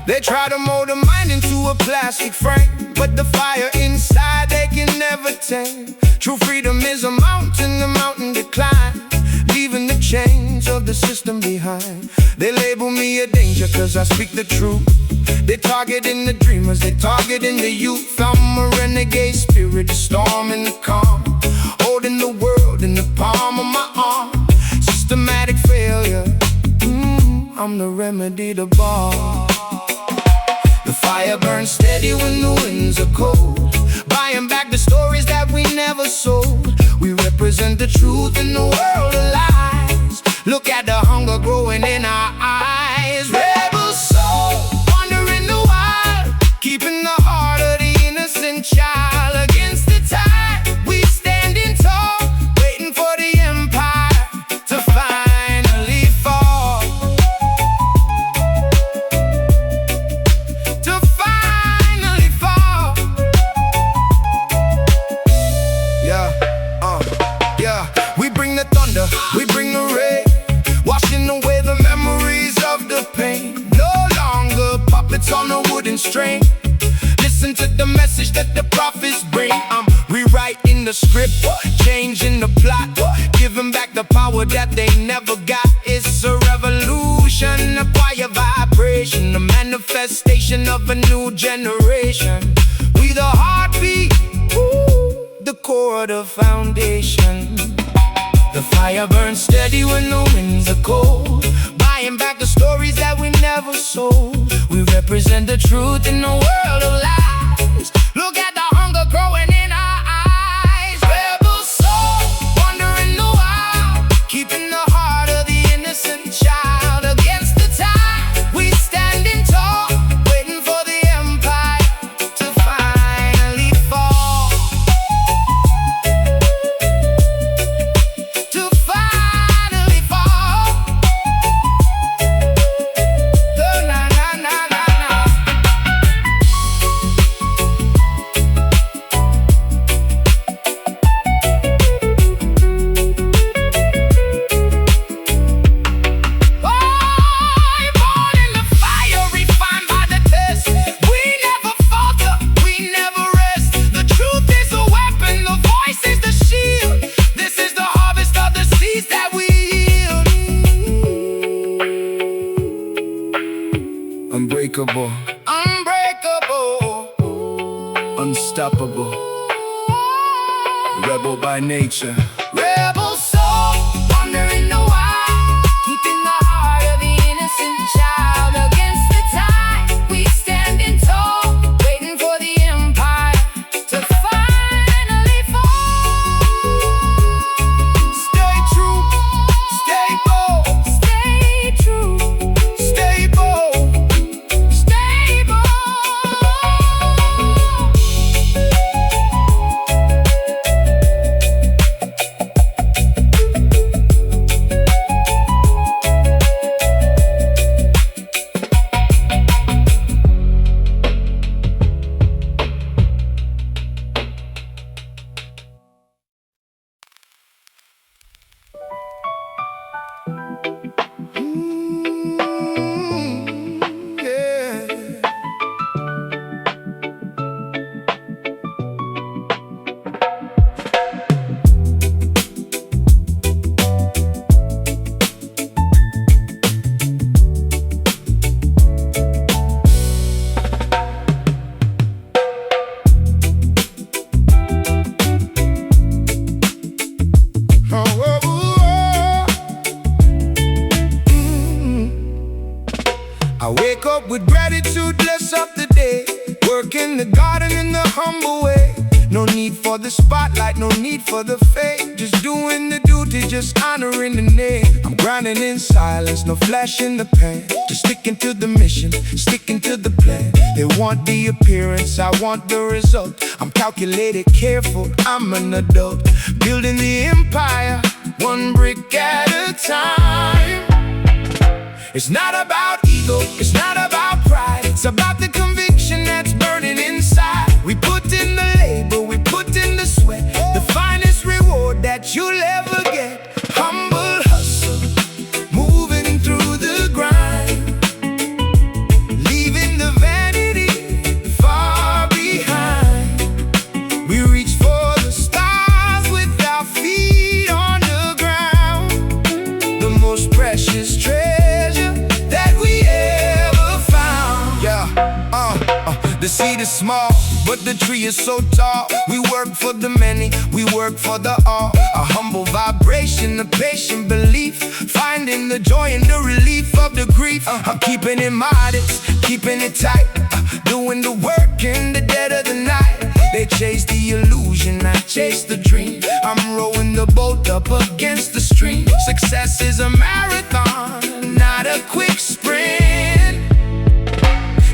They try to mold a mind into a plastic frame, but the fire inside they can never tame. True freedom is a mountain decline, leaving the chains of the system behind. They label me a danger cause I speak the truth. They targeting the dreamers, they targeting the youth. I'm a renegade spirit, a storm in the calm, holding the world in the palm of my arm. Systematic failure, I'm the remedy to bar. The fire burns steady when the winds are cold, buying back the stories that we never sold. We represent the truth in the world of lies. Look at the hunger growing in our eyes. Rebel soul, wandering the wild, keeping the heart of the innocent child. Against the tide, we standing tall, waiting for the empire to finally fall. We bring the rain, washing away the memories of the pain. No longer puppets on a wooden string. Listen to the message that the prophets bring. I'm rewriting the script, changing the plot, giving back the power that they never got. It's a revolution, a choir vibration, a manifestation of a new generation. We the heartbeat, the core of the foundation. The fire burns steady when the winds are cold, buying back the stories that we never sold. We represent the truth in the world of lies. Look at the hunger growing in our eyes. Rebel soul, wandering the wild, keeping the heart of the innocent child. Against the tide, we standing tall, waiting for the empire to finally fall. Unbreakable, unstoppable, rebel by nature. Rebel soul, wandering the wild, keeping the heart of the innocent child. Against the tide, we standing tall, waiting for the empire to finally fall. Stay true, stay bold, stay true, stay bold. Wake up with gratitude, bless up the day, work in the garden in the humble way. No need for the spotlight, no need for the fame. Just doing the duty, just honoring the name. I'm grinding in silence, no flash in the pan. Just sticking to the mission, sticking to the plan. They want the appearance, I want the result. I'm calculated, careful, I'm an adult. Building the empire, one brick at a time. It's not about ego, it's not about pride. It's about the conviction that's burning inside. We put in the labor, we put in the sweat. The finest reward that you'll ever get. Humble hustle, moving through the grind, leaving the vanity far behind. We reach for the stars with our feet on the ground. The most precious treasure that we ever found. The seed is small, but the tree is so tall. We work for the many, we work for the all. A humble vibration, a patient belief, finding the joy and the relief of the grief. I'm keeping it modest, keeping it tight, doing the work in the dead of the night. They chase the illusion, I chase the dream. I'm rowing the boat up against the stream. Success is a marathon, not a quick sprint.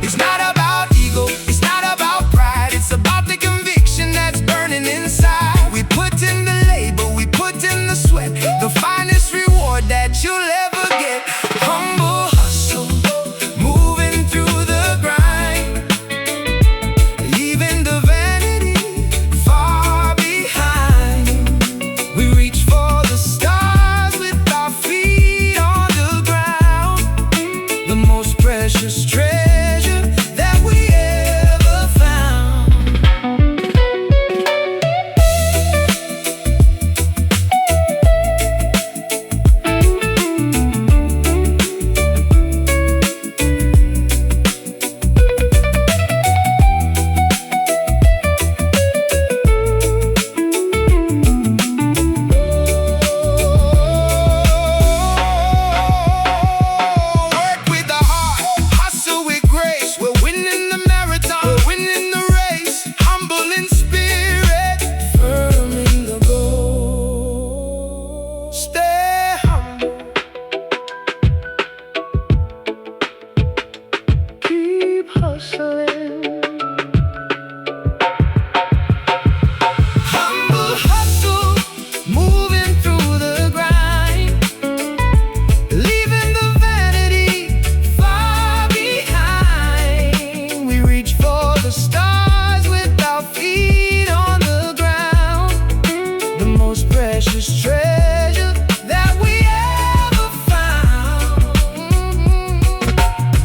It's not about ego, it's not about pride. It's about the conviction that's burning inside. We put in the labor, we put in the sweat. The finest reward that you'll ever get. Humble hustle, moving through the grind, leaving the vanity far behind. We reach for the stars with our feet on the ground. The most precious treasure that we ever found. Work with the heart, hustle with grace. We're winning the marathon, we're winning the race. Humble in spirit, firm in the goal. Stay humble, keep hustling. Humble hustle, moving through the grind, leaving the vanity far behind. We reach for the stars with our feet on the ground. The most precious treasure that we ever found.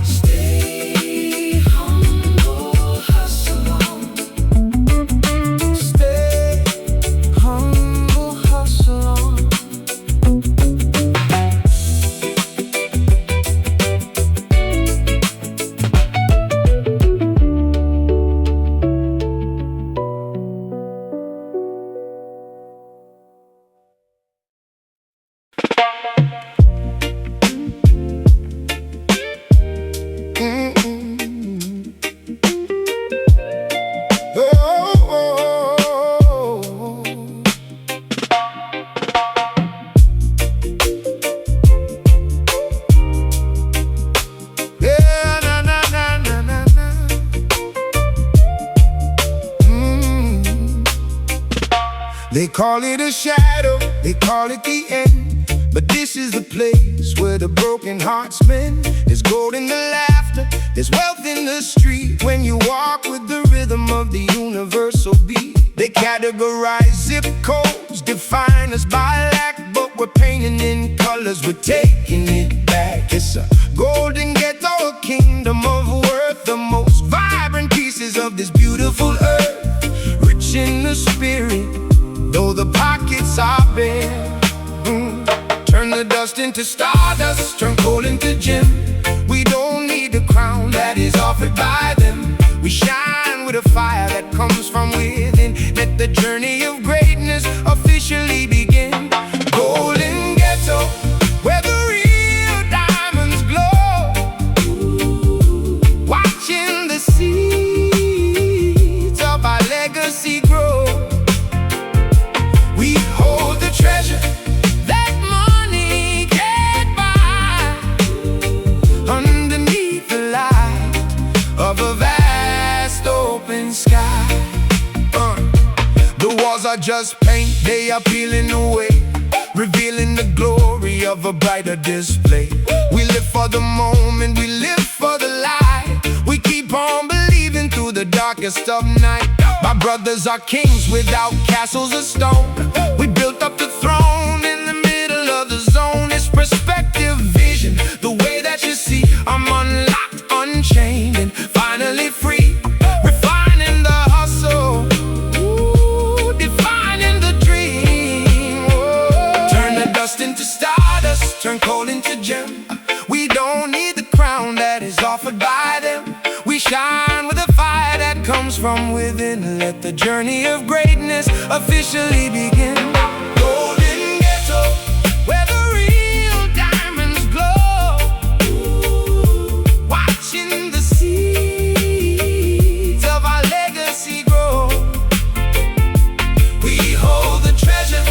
Stay humble, hustle on. Stay humble, hustle on. Yeah, na na na na na na. They call it a shadow, they call it the end, but this is the place where the broken hearts mend. There's gold in the laughter, there's wealth in the street. When you walk with the rhythm of the universal beat. They categorize zip codes, define us by lack, but we're painting in colors, we're taking it back. It's a golden ghetto, a kingdom of worth, the most vibrant pieces of this beautiful earth. Rich in the spirit, though the pockets are bare. Turn the dust into stardust, turn coal into gem. We don't need the crown that is offered by them. We shine with a fire that comes from within. Let the journey of greatness officially begin. Golden ghetto, where the real diamonds glow. Watching the seeds of our legacy grow. open sky. The walls are just paint, they are peeling away, revealing the glory of a brighter display. We live for the moment, we live for the light. We keep on believing through the darkest of night. My brothers are kings without castles of stone. We built up the throne in the middle of the zone. It's perspective, vision, the way that you see. I'm unlocked, unchained, and finally free. Refining the hustle, defining the dream. Turn the dust into stardust, turn coal into gem. We don't need the crown that is offered by them. We shine with a fire that comes from within. Let the journey of greatness officially begin. Golden ghetto, where the real diamonds glow. Watching the seeds of our legacy grow. We hold the treasure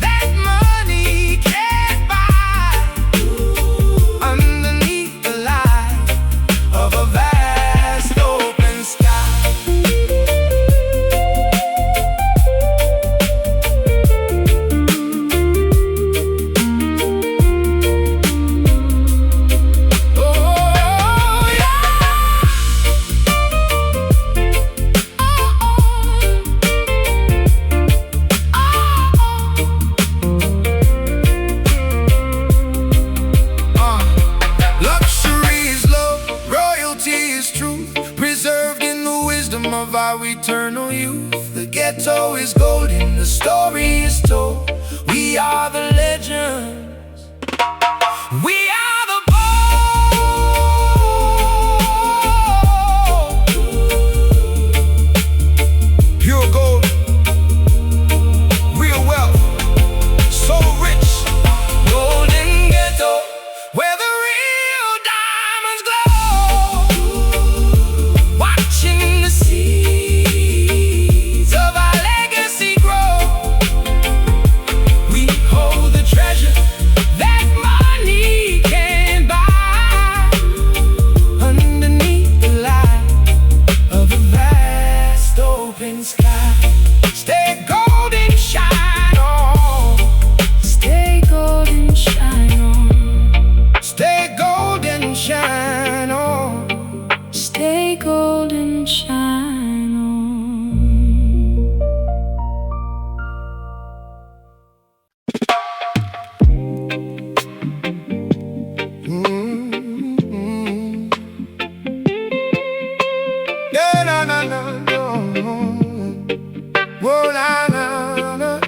that money can't buy. Underneath the light of a vast open sky. Of our eternal youth. The ghetto is golden, the story is told. We are the legends. We are the bold. Pure gold, real wealth, so rich. Golden ghetto, where the real diamonds glow. Watching the seeds of our legacy grow. We hold the treasure that money can't buy. Underneath the light of a vast open sky. Stay golden, shine on. Stay golden, shine on. Stay golden, shine on. Stay golden, shine on. Yeah, na na na no. Whoa, na na na.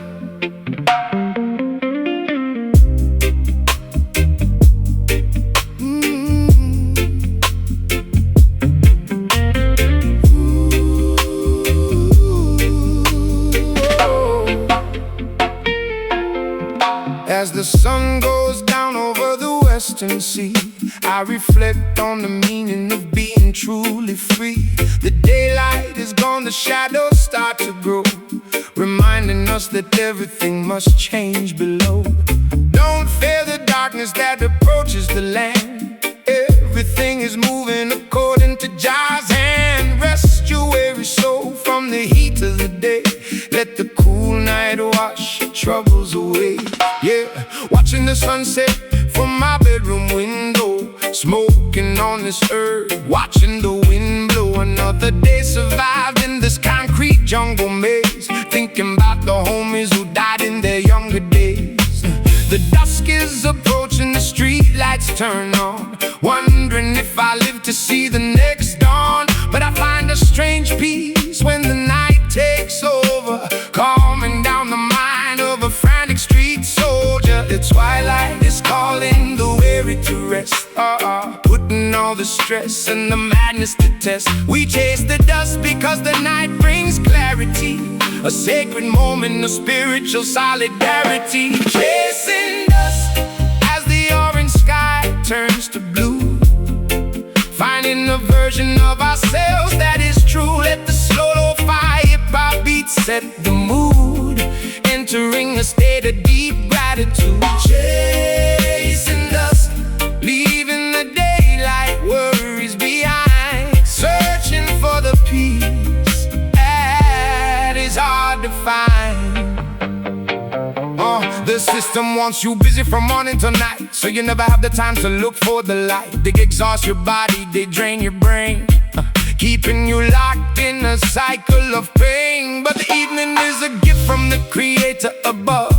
As the sun goes down over the western sea, I reflect on the meaning of being truly free. The daylight is gone, the shadows start to grow, reminding us that everything must change below. Don't fear the darkness that approaches the land. Everything is moving according to Jah's hand. Rest your weary soul from the heat of the day. Let the cool night wash your troubles away. Yeah, watching the sunset from my bedroom window, smoking on this earth, watching the wind blow. Another day survived in this concrete jungle maze, thinking about the homies who died in their younger days. The dusk is approaching, the street lights turn on, wondering if I live to see the next dawn. But I find a strange peace when the night takes over, calming down the mind of a frantic street soldier. The twilight is calling the weary to rest, putting all the stress and the madness to test. We chase the dust because the night brings clarity, a sacred moment of spiritual solidarity. Chasing dust as the orange sky turns to blue, finding a version of ourselves that is true. Let the slow fi hip-hop beat set the mood, entering a state of deep gratitude. Chasing dust, leaving the daylight worries behind, searching for the peace The system wants you busy from morning to night, so you never have the time to look for the light. They exhaust your body, they drain your brain, keeping you locked in a cycle of pain. But the evening is a gift from the Creator above,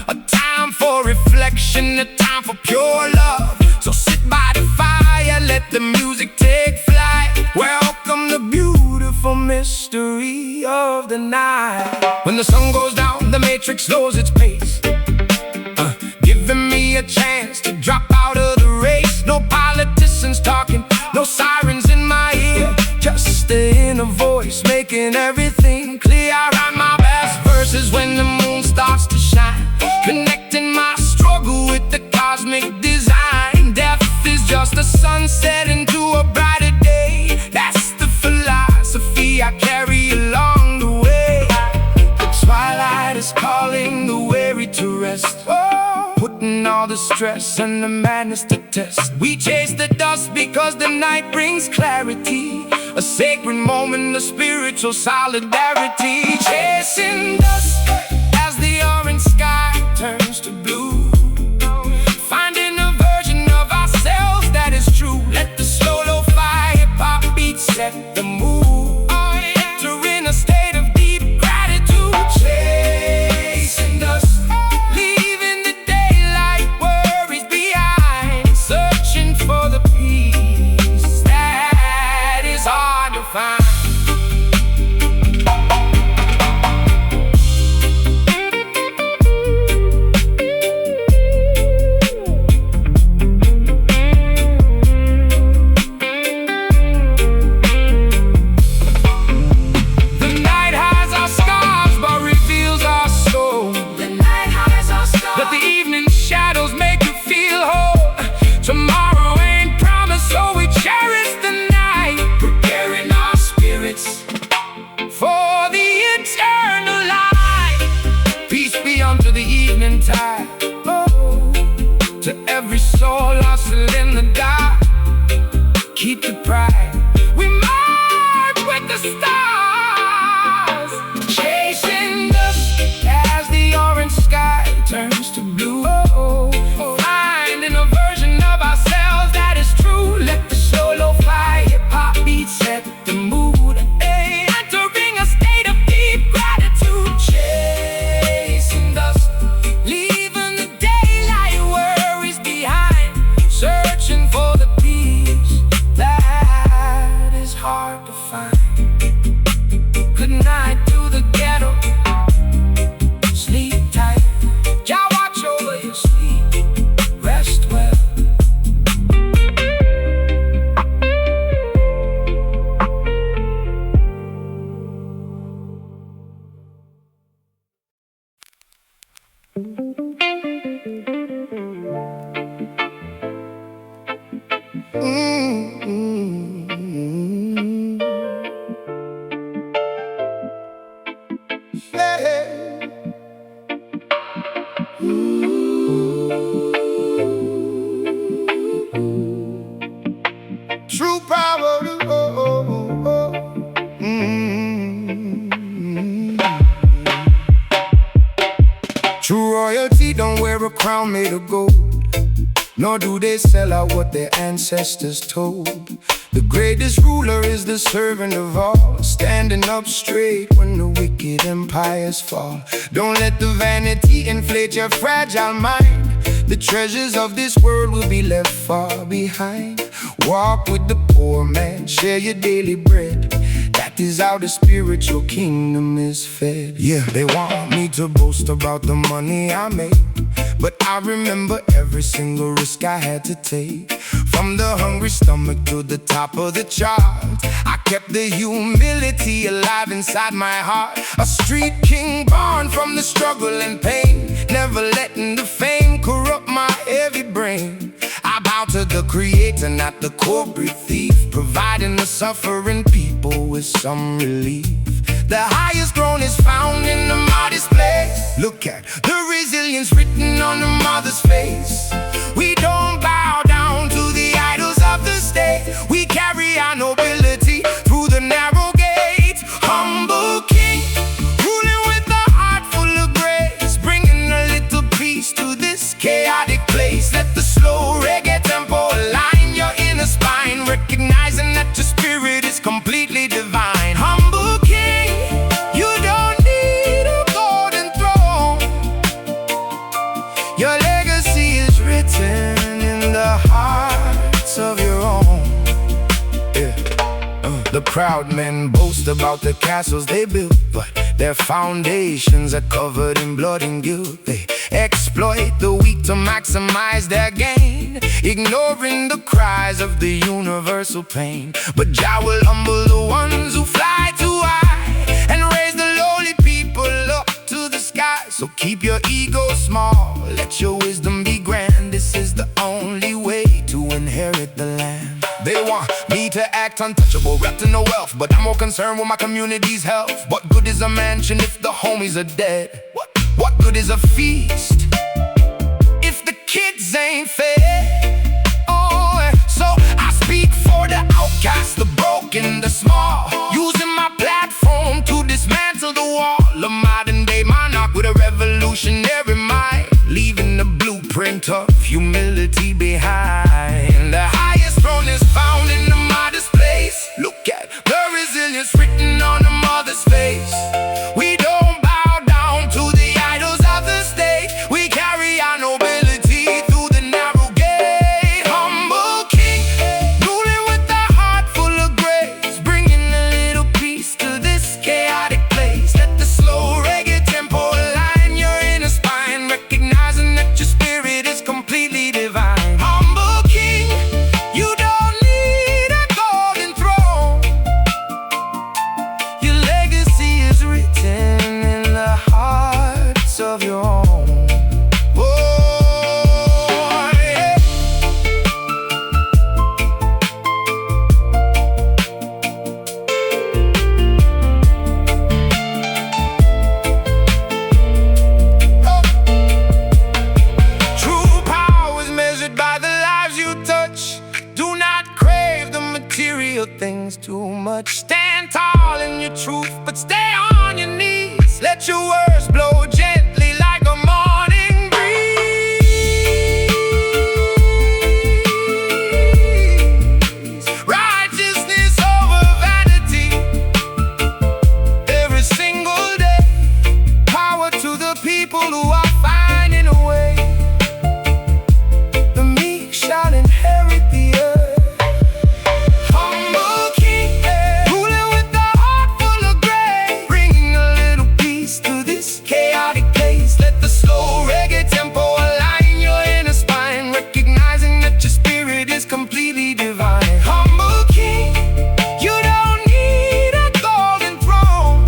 a time for reflection, a time for pure love. So sit by the fire, let the music take flight. Welcome the beautiful mystery of the night. When the sun goes down, the matrix slows its pace, giving me a chance to drop out of the race. No politicians talking, no sirens in my ear, just the inner voice making everything clear. I write my best verses when the moon starts to shine, connecting my struggle with the cosmic design. Death is just a sunset into a brighter day. That's the philosophy I carry along the way. The twilight is calling the weary to rest, putting all the stress and the madness to test. We chase the dust because the night brings clarity, a sacred moment of spiritual solidarity. Chasing dust as the orange sky turns to blue, finding a version of ourselves that is true. Let the slow lo-fi hip-hop beat set the mood, entering a state of deep gratitude. Chasing dust, leaving the daylight worries behind, searching for the peace that is hard to find. Tomorrow ain't promised, so we cherish the night, preparing our spirits for the eternal light. Peace be unto the evening tide, to every soul lost in the dark. Keep the pride, we march with the stars, chasing dust as the orange sky turns to blue, finding a version of ourselves that is true. Let the slow lo-fi hip-hop beat set the mood, entering a state of deep gratitude. Chasing dust, leaving the daylight worries behind, searching for the peace that is hard to find. Good night to the ghetto, sleep tight, Jah watch over your sleep, rest well. Hey. True power, True royalty don't wear a crown made of gold, nor do they sell out what their ancestors told. The greatest ruler is the servant of all, standing up straight when the wicked empires fall. Don't let the vanity inflate your fragile mind. The treasures of this world will be left far behind. Walk with the poor man, share your daily bread. That is how the spiritual kingdom is fed. Yeah, they want me to boast about the money I make, but I remember every single risk I had to take. From the hungry stomach to the top of the charts, I kept the humility alive inside my heart. A street king born from the struggle and pain, never letting the fame corrupt my heavy brain. I bow to the Creator, not the corporate thief, providing the suffering people with some relief. The highest throne is found in the modest place. Look at the resilience written on the mother's face. We don't bow down to the idols of the state. We carry our nobility through the narrow gate. Humble king, ruling with a heart full of grace, bringing a little peace Proud men boast about the castles they built, but their foundations are covered in blood and guilt. They exploit the weak to maximize their gain, ignoring the cries of the universal pain. But Jah will humble the ones who fly too high and raise the lowly people up to the sky. So keep your ego small, let your wisdom be grand. This is the only way to inherit the land. They want me to act untouchable, wrapped in the wealth, but I'm more concerned with my community's health. What good is a mansion if the homies are dead? What good is a feast if the kids ain't fed? Oh, so I speak for the outcast, the broken, the small, using my platform to dismantle the wall. A modern day monarch with a revolutionary mind, leaving the blueprint of humility behind. The highest throne is found in the modest place. Look at the resilience written on the mother's face. We don't bow down to the idols of the state. We carry our nobility through the narrow gate. Humble king, ruling with a heart full of grace, bringing a little peace to this chaotic place. Let the slow reggae tempo align your inner spine, recognizing that your spirit is completely divine. Humble king, you don't need a golden throne. Your legacy is written in the hearts of your own. Oh, yeah. True power is measured by the lives you touch. Do not crave the material things too much. Stand tall in your truth, but stay on your knees. Let your words blow gently like a morning breeze. Righteousness over vanity every single day. Power to the people who are finding a way. The meek shall inherit the earth. Humble king, ruling with a heart full of grace, bringing a little peace to this chaotic place. Let the slow reggae tempo align your inner spine, recognizing that your spirit is completely divine. Humble king, you don't need a golden throne.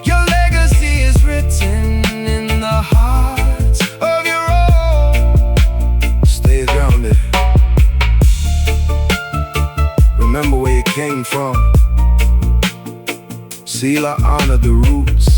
Your legacy is written in the hearts of your own. Stay grounded. Remember where you came from. Selah, honor the roots.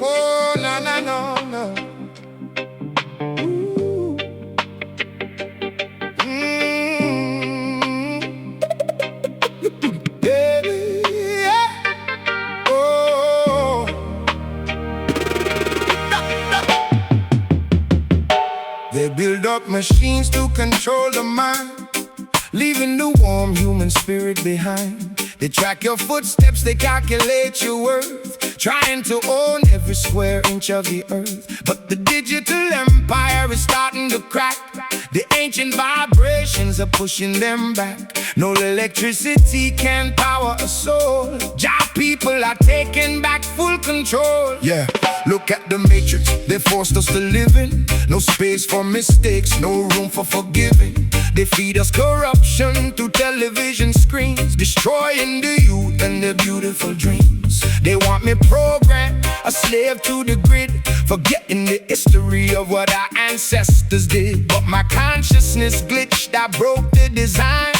Oh, no, no, no, no. Ooh. Yeah, yeah. Oh. They build up machines to control the mind, leaving the warm human spirit behind. They track your footsteps, they calculate your worth, trying to own every square inch of the earth. But the digital empire is starting to crack. The ancient vibrations are pushing them back. No electricity can power a soul. Jah people are taking back full control. Yeah, look at the matrix they forced us to live in. No space for mistakes, no room for forgiving. They feed us corruption through television screens, destroying the youth and their beautiful dreams. They want me programmed, a slave to the grid, forgetting the history of what our ancestors did. But my consciousness glitched, I broke the design,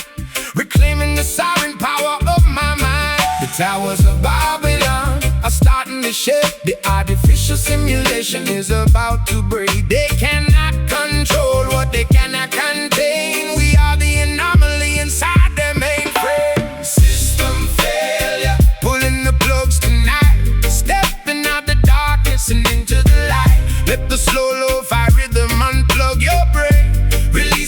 reclaiming the sovereign power of my mind. The towers of Babylon are starting to shake. The artificial simulation is about to break. They cannot control what they cannot contain. We are the anomaly inside their mainframe. System failure, pulling the plugs tonight, stepping out the darkness and into the light. Let the slow lo-fi rhythm unplug your brain, release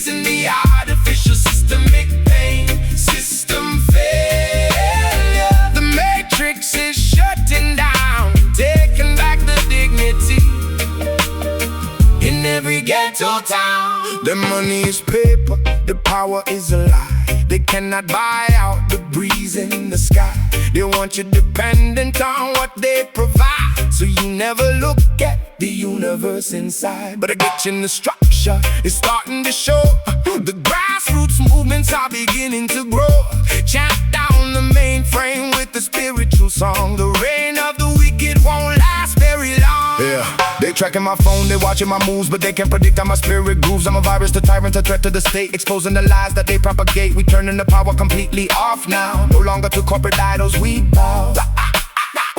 ghetto town. The money is paper, the power is a lie. They cannot buy out the breeze in the sky. They want you dependent on what they provide, so you never look at the universe inside. But a glitch in the structure is starting to show. The grassroots movements are beginning to grow. Chant down the mainframe with the spiritual song. The reign of the wicked won't last very long. Yeah, they tracking my phone, they watching my moves, but they can't predict how my spirit grooves. I'm a virus, the tyrant, a threat to the state, exposing the lies that they propagate. We turning the power completely off now. No longer to corporate idols we bow.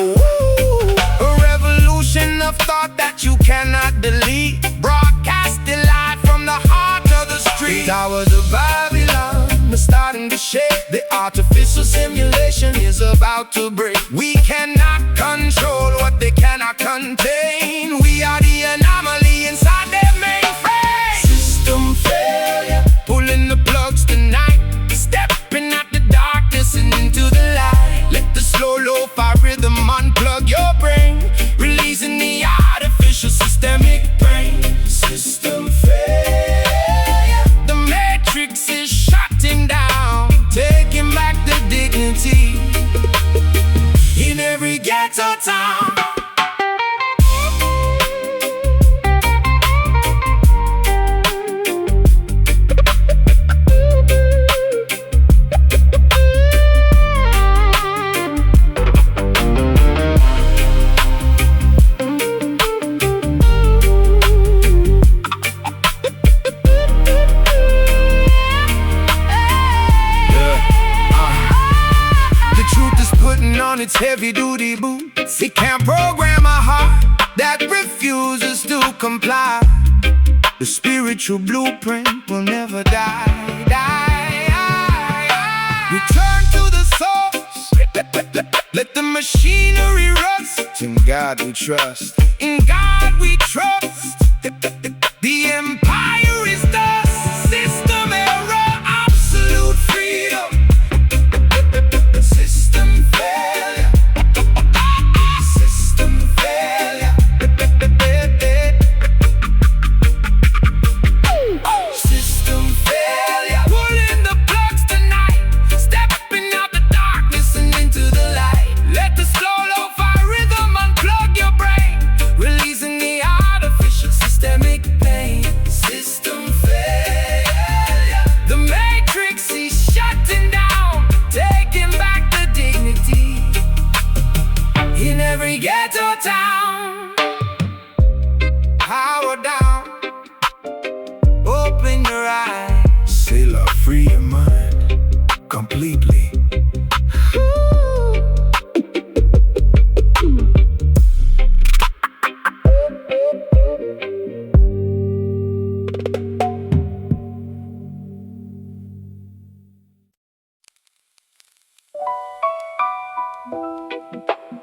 Ooh, a revolution of thought that you cannot delete, broadcasting live from the heart of the street. Towers of Babylon are starting to shake. The artificial simulation is about to break. We cannot control what they cannot contain. We are the anomaly inside their mainframe. System failure, pulling the plugs tonight, stepping out the darkness and into the light. Let the slow lo-fi rhythm unplug your brain, releasing the artificial systemic brain. System failure, the matrix is shutting down, taking back the dignity in every ghetto town. It's heavy-duty boots. It can't program a heart that refuses to comply. The spiritual blueprint will never die. Return to the source. Let the machinery rust. In God we trust. In God we trust. The empire is dust. System error, absolute freedom. System failure. System failure. System failure. Pulling the plugs tonight, stepping out the darkness and into the light. Let the slow lo-fi rhythm unplug your brain, releasing the artificial systemic pain. System failure. The matrix is shutting down, taking back the dignity in every ghetto town. Power down, open your eyes. Say love, free your mind completely.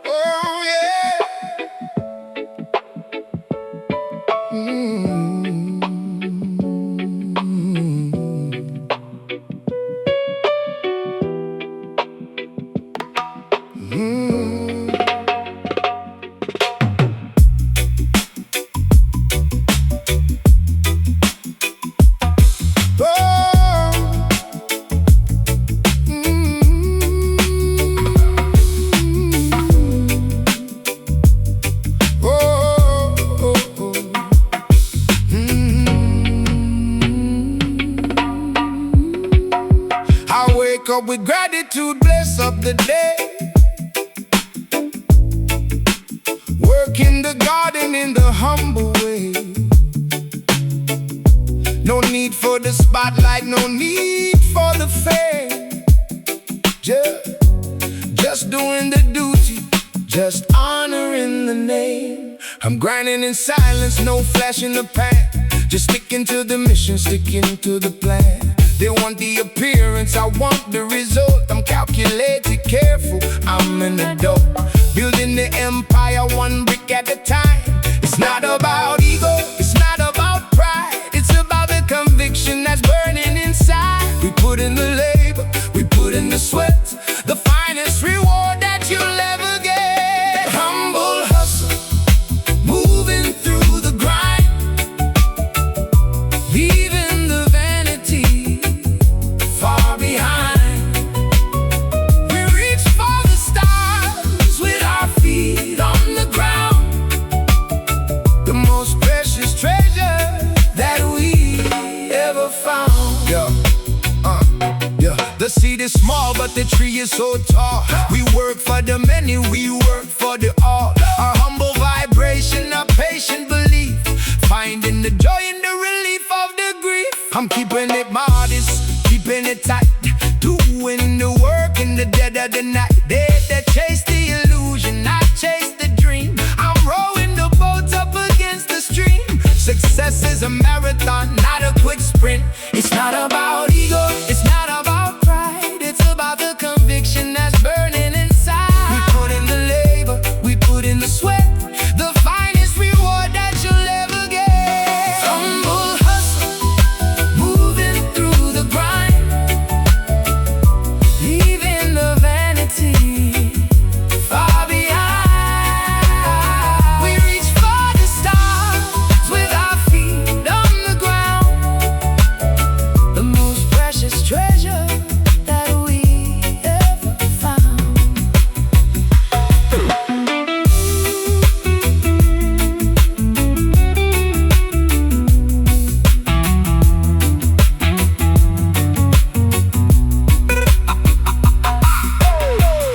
Oh yeah. Wake up with gratitude, bless up the day. Work in the garden in the humble way. No need for the spotlight, no need for the fame. Just doing the duty, just honoring the name. I'm grinding in silence, no flash in the pan. Just sticking to the mission, sticking to the plan. They want the appearance, I want the result. I'm calculated, careful, I'm an adult. Building the empire one brick at a time. It's not about ego, it's not about pride. It's about the conviction that's burning inside. We put in the labor, we put in the sweat. The finest reward that you'll ever get. Humble hustle, moving through the grind. The seed is small, but the tree is so tall. We work for the many, we work for the all. Our humble vibration, our patient belief, finding the joy in the relief of the grief. I'm keeping it modest, keeping it tight, doing the work in the dead of the night. They that chase the illusion, I chase the dream. I'm rowing the boat up against the stream. Success is a marathon, not a quick sprint. It's not about ego, it's not about pride. It's about the conviction that's burning inside. We put in the labor, we put in the sweat, the finest reward that you'll ever get. Humble hustle, moving through the grind, leaving the vanity far behind. We reach for the stars with our feet on the ground. The most precious treasure that we ever found.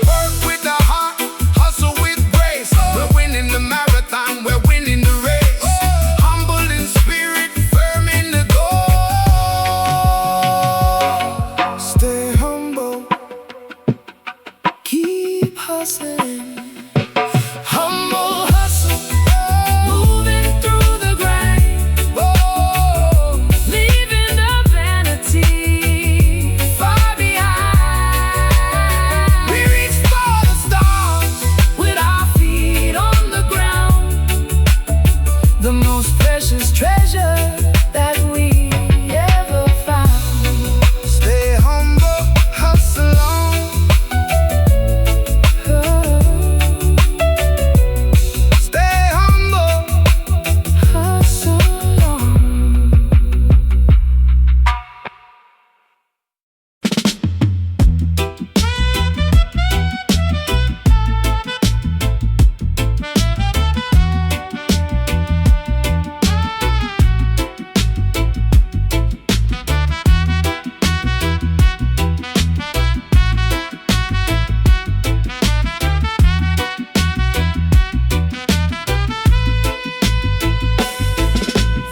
Work with the heart, hustle with grace. We're winning the marathon, we're winning the race. Humble in spirit, firm in the goal. Stay humble, keep hustling. Humble hustle, moving through the grind, leaving the vanity far behind. We reach for the stars with our feet on the ground. The most precious treasure that we ever found. Stay humble, hustle on. Stay humble, hustle on.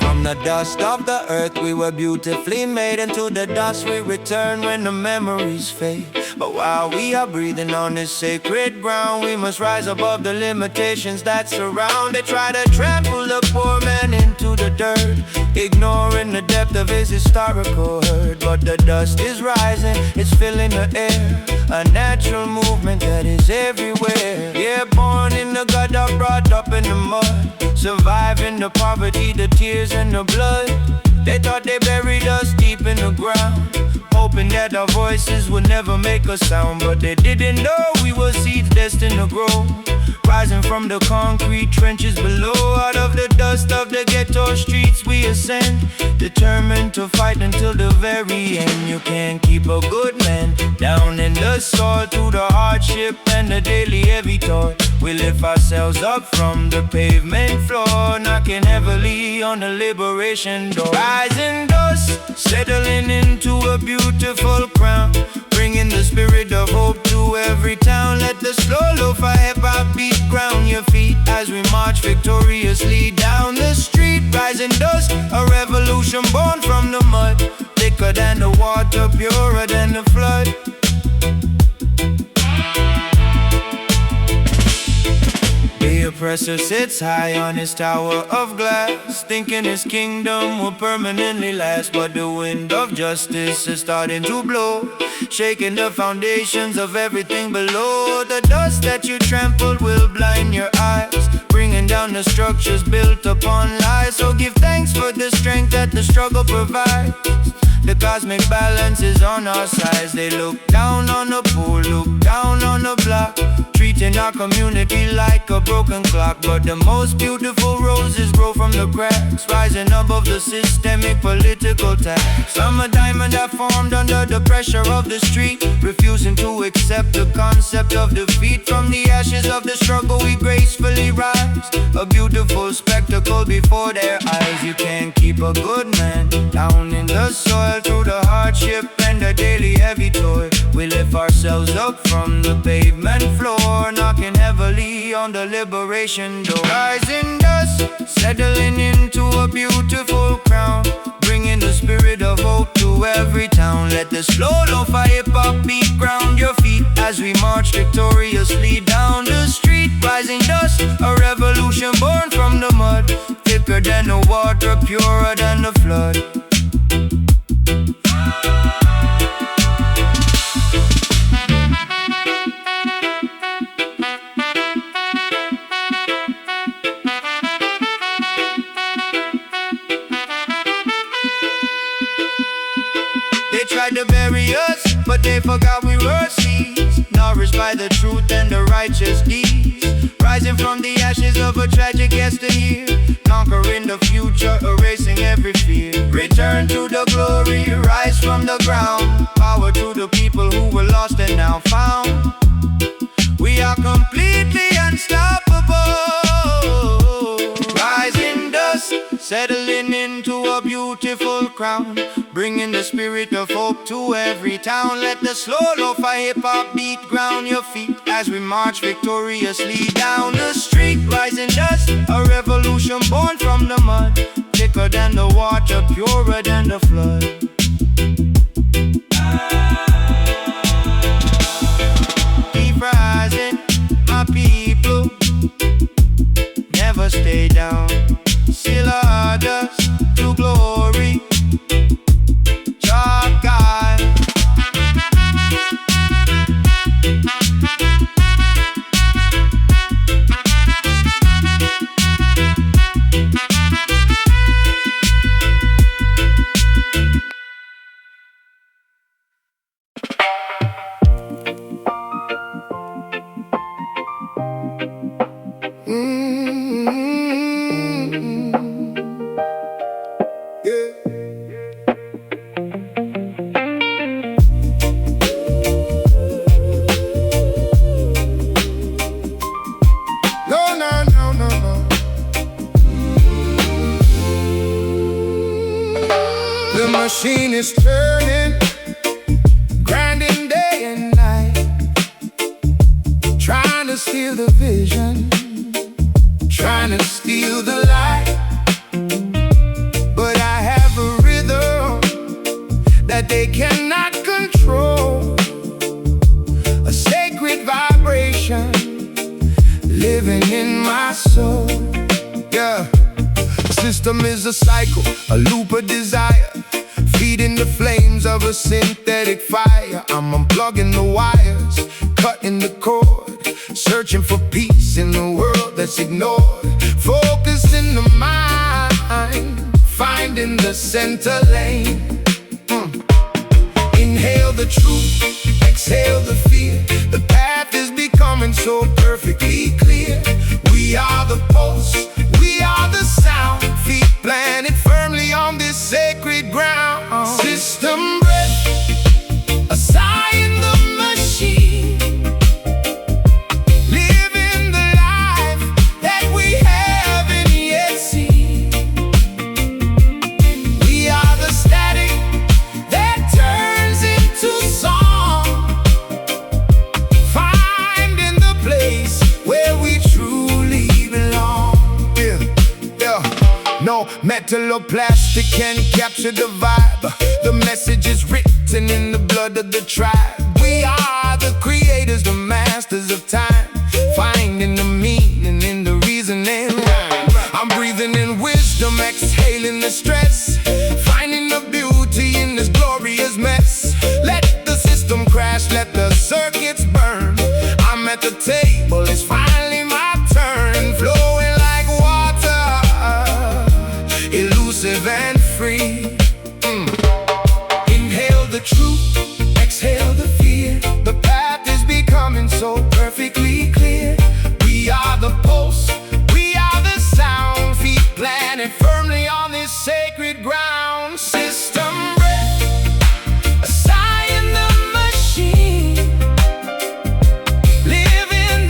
From the dust of the earth we were beautifully made. Into the dust we return when the memories fade. But while we are breathing on this sacred ground, we must rise above the limitations that surround. They try to trample the poor man into the dirt, ignoring the depth of his historical hurt. But the dust is rising, it's filling the air, a natural movement that is everywhere. Yeah, born in the gutter, brought up in the mud, surviving the poverty, the tears and the blood. They thought they buried us deep in the ground, hoping that our voices would never make a sound. But they didn't know we were seeds destined to grow, rising from the concrete trenches below. Out of the dust of the ghetto streets we ascend, determined to fight until the very end. You can't keep a good man down in the soil through the hardship and the daily heavy toil. We lift ourselves up from the pavement floor, knocking heavily on the liberation door. Rising dust, settling into a beautiful crown, bringing the spirit of hope to every town. Let the slow lo-fi hip-hop beat ground your feet as we march victoriously down the street. Rising dust, a revolution born from the mud, thicker than the water, purer than the flood. The oppressor sits high on his tower of glass, thinking his kingdom will permanently last. But the wind of justice is starting to blow, shaking the foundations of everything below. The dust that you trampled will blind your eyes, bringing down the structures built upon lies. So give thanks for the strength that the struggle provides. The cosmic balance is on our sides. They look down on the poor, look down on the block, treating our community like a broken clock. But the most beautiful roses grow from the cracks, rising above the systemic political tax. I'm a diamond that formed under the pressure of the street, refusing to accept the concept of defeat. From the ashes of the struggle we gracefully rise, a beautiful spectacle before their eyes. You can't keep a good man down in the soil through the hardship and the daily heavy toil. up from the pavement floor, knocking heavily on the liberation door. Rising dust, settling into a beautiful crown, bringing the spirit of hope to every town. Let the slow lo-fi hip-hop beat ground your feet as we march victoriously down the street. Rising dust, a revolution born from the mud, thicker than the water, purer than the flood. They tried to bury us, but they forgot we were seeds, nourished by the truth and the righteous deeds. Rising from the ashes of a tragic yesteryear, conquering the future, erasing every fear. Return to the glory, rise from the ground. Power to the people who were lost and now found. We are completely unstoppable. Rising dust, settling into a beautiful crown, bringing the spirit of hope to every town. Let the slow lo-fi hip-hop beat ground your feet as we march victoriously down the street. Rising dust, a revolution born from the mud, thicker than the water, purer than the flood. Keep rising, my people, never stay down. Still are dust to glory. The machine is turning, grinding day and night, trying to steal the vision, trying to steal the light. But I have a rhythm that they cannot control, a sacred vibration living in my soul. Yeah. System is a cycle, a loop of desire, feeding the flames of a synthetic fire. I'm unplugging the wires, cutting the cord, searching for peace in the world that's ignored. Focusing the mind, finding the center lane. Inhale the truth, exhale the fear. The path is becoming so perfectly clear. We are the pulse, we are the sound, feet planted firmly on this sacred ground. System breath, a sigh in the machine, living the life that we haven't yet seen. We are the static that turns into song, finding the place where we truly belong. No metal or plastic can capture the vibe. The message is written in the blood of the tribe. We are the creators, the masters of time, finding the meaning in the reasoning. I'm breathing in wisdom, exhaling the stress, finding the beauty in this glorious mess. Let the system crash, let the circuits burn. I'm at the table, it's finally my turn. Flowing like water, elusive and free. Inhale the truth, exhale the fear. The path is becoming so perfectly clear. We are the pulse, we are the sound, feet planted firmly on this sacred ground. System breath, a sigh in the machine, living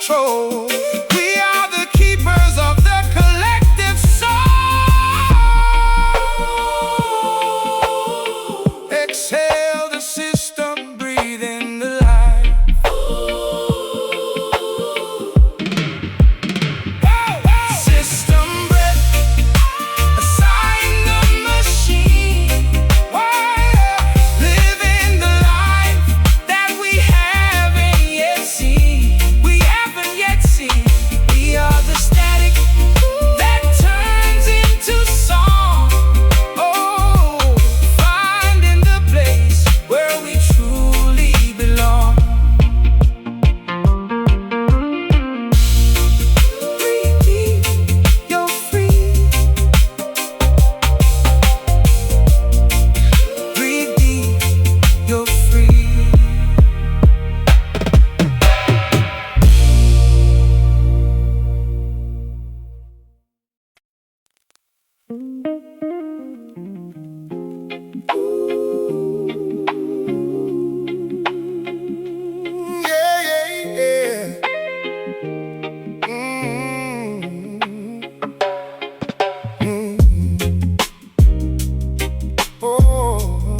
control. We are the keepers of the collective soul. Exhale the system, breathe in the life. System breath, assign the machine. Living the life that we haven't yet seen. We haven't yet seen. We are the static that turns into song. Oh, finding the place where we truly belong. Breathe deep, you're free. Breathe deep, you're free. Yeah, yeah, yeah. Oh.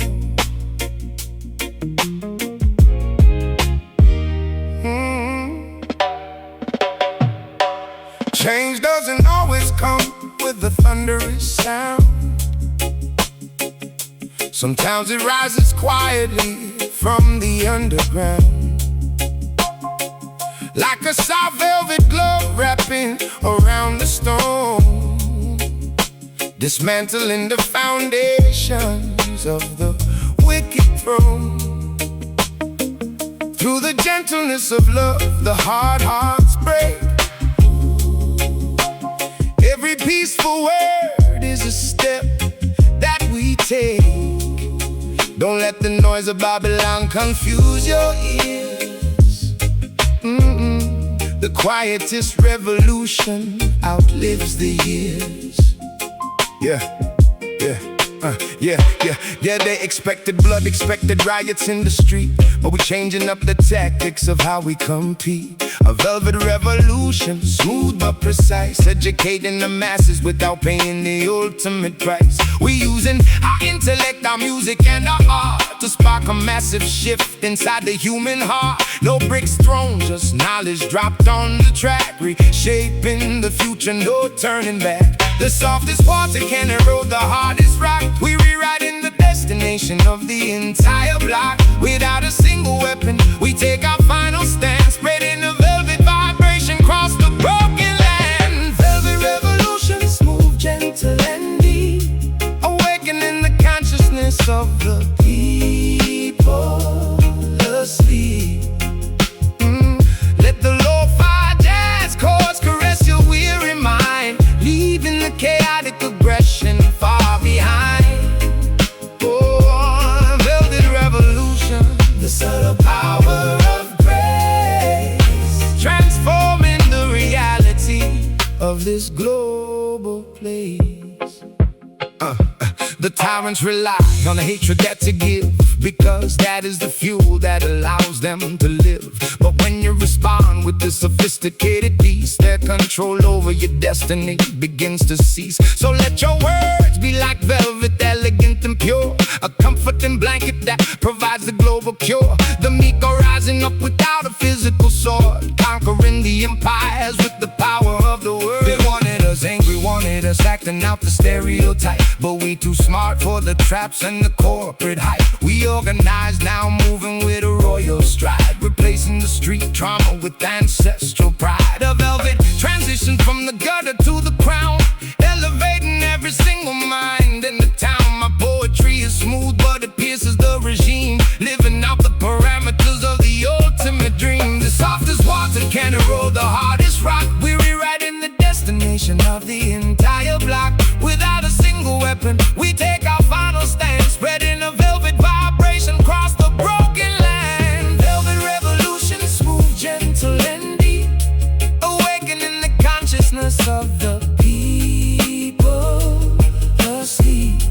Change doesn't always come with a thunderous sound. Sometimes it rises quietly from the underground, like a soft velvet glove wrapping around the stone, dismantling the foundations of the wicked throne. Through the gentleness of love, the hard hearts break. Every peaceful word is a step that we take. Don't let the noise of Babylon confuse your ears. The quietest revolution outlives the years. Yeah, they expected blood, expected riots in the street, but we're changing up the tactics of how we compete. A velvet revolution, smooth but precise, educating the masses without paying the ultimate price. We're using our intellect, our music, and our art to spark a massive shift inside the human heart. No bricks thrown, just knowledge dropped on the track, reshaping the future, no turning back. The softest water can erode the hardest rock. We rewriting the destination of the entire block. Without a single weapon, we take our final stand, spreading a velvet vibration across the broken land. Velvet revolution, smooth, gentle, and deep, awakening the consciousness of the people asleep. Let the lo-fi jazz chords caress your weary mind, leaving the chaotic aggression far behind. Oh, velvet revolution, the subtle power of grace, transforming the reality of this global place. The tyrants rely on the hatred that to give, because that is the fuel that allows them to live. But when you respond with the sophisticated peace, their control over your destiny begins to cease. So let your words be like velvet, elegant and pure, a comforting blanket that provides the global cure. The meek are rising up without a physical sword, conquering the empires with the power of the word. They wanted us angry, wanted us acting out the stereotype, but we too smart for the traps and the corporate hype. We organize now, moving with a royal stride, replacing the street trauma with ancestral pride. A velvet transition from the gutter to the crown, elevating every single mind in the town. My poetry is smooth, but it pierces the regime, living out the parameters of the ultimate dream. The softest water can erode the hardest rock. We're rewriting the destination of the entire block. Without a single weapon, we take our final stand, spreading a velvet vibration across the broken land. Velvet revolution, smooth, gentle, and deep, awakening the consciousness of the people asleep.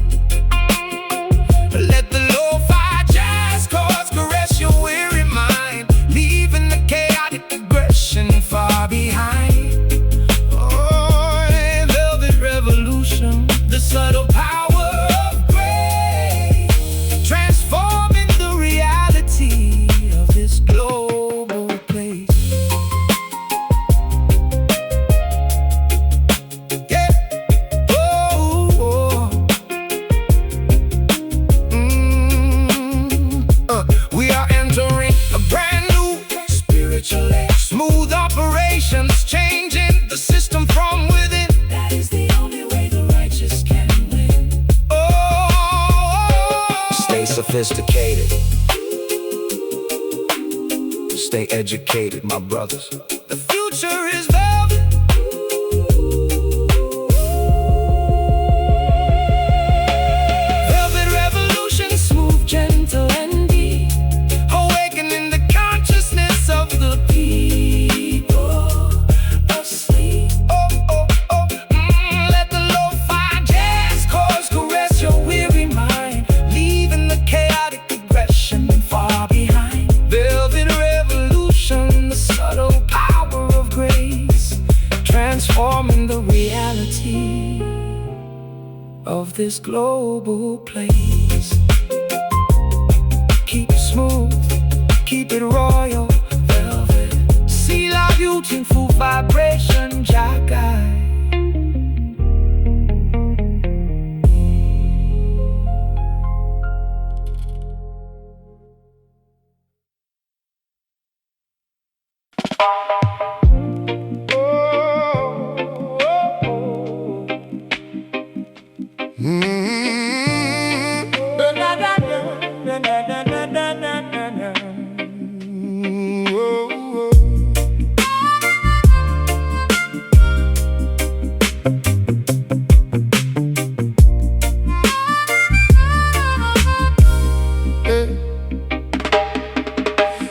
Let the lo-fi jazz chords caress your weary mind, leaving the chaotic aggression far Smooth operations, changing the system from within. That is the only way the righteous can win. Oh, stay sophisticated, stay educated, my brothers. The future is velvet. Velvet revolution, smooth, gentle, and deep, awakening the consciousness of the people asleep. Let the lo-fi jazz chords caress your weary mind, leaving the chaotic aggression far behind. Velvet revolution, the subtle power of grace, transforming the reality of this global place. Keep it smooth, keep it royal, velvet. See la beautiful vibration, jagai.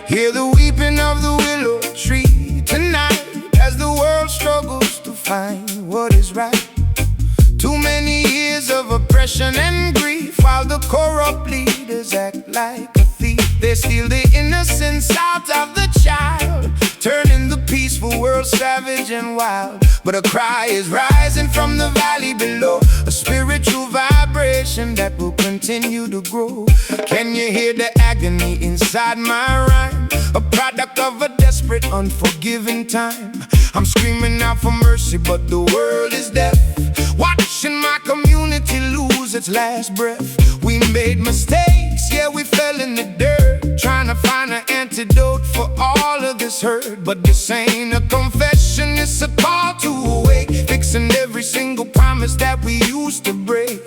Hear the weeping of the willow tree tonight as the world struggles to find what is right. Too many years of oppression and grief, while the corrupt leaders act like a thief. They steal the innocence out of the child, turning the peaceful world savage and wild. But a cry is rising from the valley below, a spiritual vibration that will continue to grow. Can you hear the agony inside my rhyme? A product of a desperate, unforgiving time. I'm screaming out for mercy, but the world is deaf, watching my community lose its last breath. We made mistakes, yeah, we fell in the dirt, trying to find an antidote for all of this hurt. But this ain't a confession, it's a call to awake, fixing every single promise that we used to break.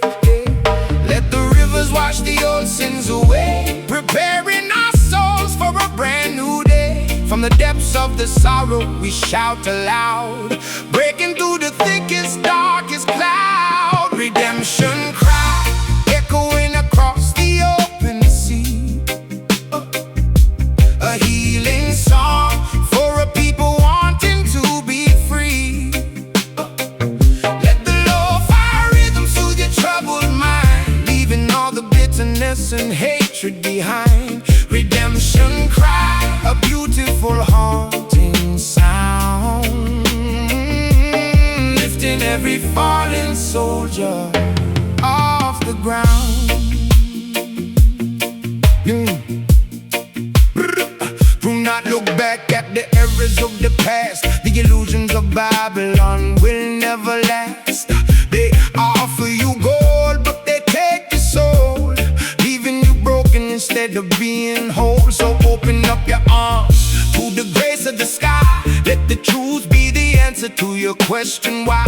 Let the rivers wash the old sins away, preparing our souls for a brand new day. From the depths of the sorrow we shout aloud, breaking through the thickest, darkest cloud. Redemption cry, echoing across the open sea, a healing song for a people wanting to be free. Let the lo-fi rhythm soothe your troubled mind, leaving all the bitterness and hatred behind. Redemption cry, a beautiful haunting sound, lifting every fallen soldier off the ground. Do not look back at the errors of the past. The illusions of Babylon will never last. They offer you gold, but they take your soul, leaving you broken instead of being whole. So open up your arms to the grace of the sky. Let the truth be the answer to your question why.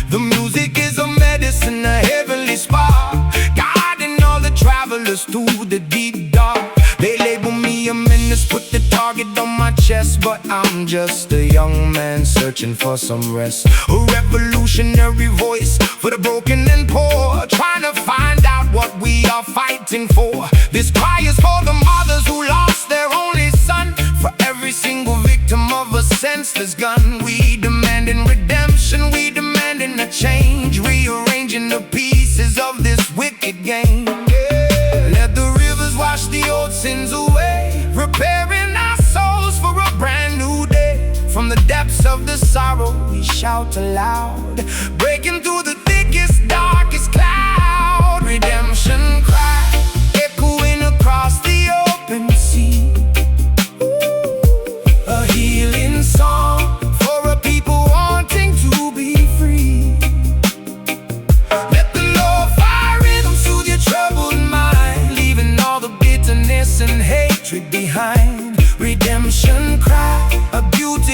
The music is a medicine, a heavenly spark, guiding all the travelers through the deep dark. They label me a menace, put the target on my chest, but I'm just a young man searching for some rest. A revolutionary voice for the broken and poor, trying to find out what we are fighting for. This cry is for the mothers who lost their only son, for every single victim of a senseless gun. We demanding redemption, we demanding a change, rearranging the pieces of this wicked game. Let the rivers wash the old sins away, preparing our souls for a brand new day. From the depths of the sorrow we shout aloud, breaking through the thickest, darkest cloud. Redemption cry, echoing across the open sea, a healing song for a people wanting to be free. Let the lo-fi rhythm soothe your troubled mind, leaving all the bitterness and hatred behind. Redemption cry, a beauty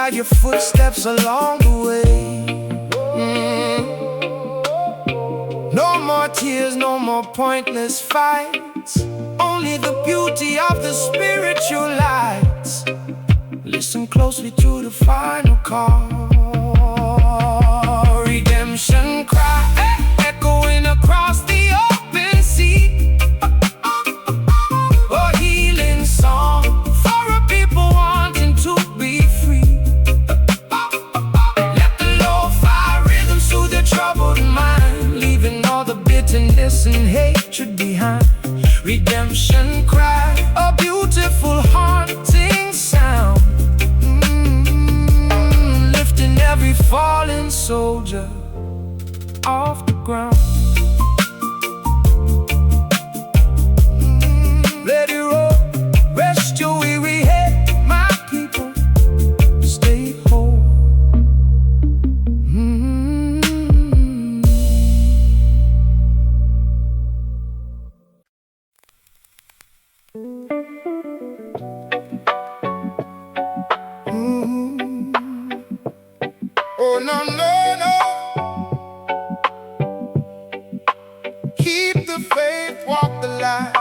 guide your footsteps along the way. No more tears, no more pointless fights, only the beauty of the spiritual lights. Listen closely to the final call. Redemption cry echoing across the open sea. A healing song for a people wanting to be free. Let the lo-fi rhythm soothe your troubled mind, leaving all the bitterness and hatred behind. Redemption cry, a beautiful haunting sound, lifting every fallen soldier off the ground. Let it roll, rest your weary head, my people, stay whole. Oh no, no, no. Keep the faith, walk the line.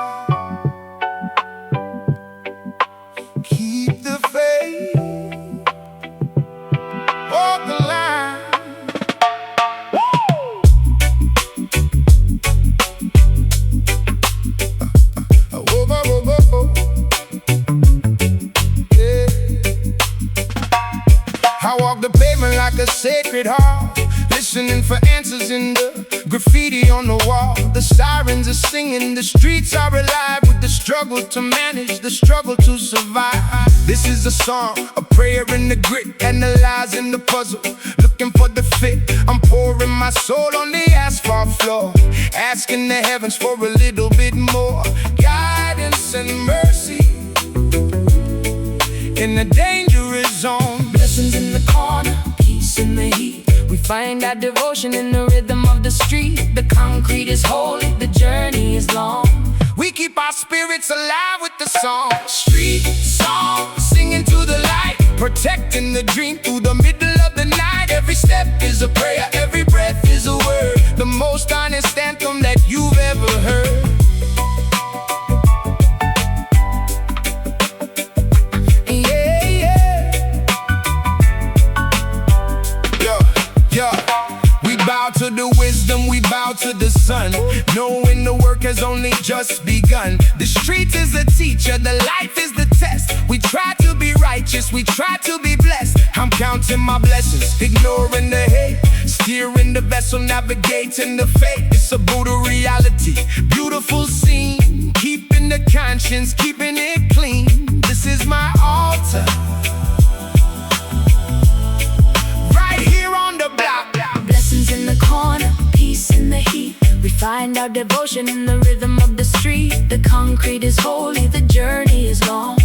Keep the faith, walk the line. Whoa, whoa, whoa, whoa. Yeah. I walk the pavement like a sacred heart, listening for answers in the graffiti on the wall. The sirens are singing, the streets are alive with the struggle to manage, the struggle to survive. This is a song, a prayer in the grit, analyzing the puzzle, looking for the fit. I'm pouring my soul on the asphalt floor, asking the heavens for a little bit more guidance and mercy in a dangerous zone. Blessings in the corner, peace in the heat. We find our devotion in the rhythm of the street. The concrete is holy, the journey is long. We keep our spirits alive with the song. Street song, singing to the light, protecting the dream through the middle of the night. Every step is a prayer, every breath is a word, the most honest anthem that you've ever heard. To the wisdom, we bow to the sun, knowing the work has only just begun. The street is a teacher, the life is the test. We try to be righteous, we try to be blessed. I'm counting my blessings, ignoring the hate, steering the vessel, navigating the fate. It's a brutal reality, beautiful scene, keeping the conscience, keeping it clean. This is my altar, right here on the block. Blessings in the corner, peace in the heat. We find our devotion in the rhythm of the street. The concrete is holy, the journey is long.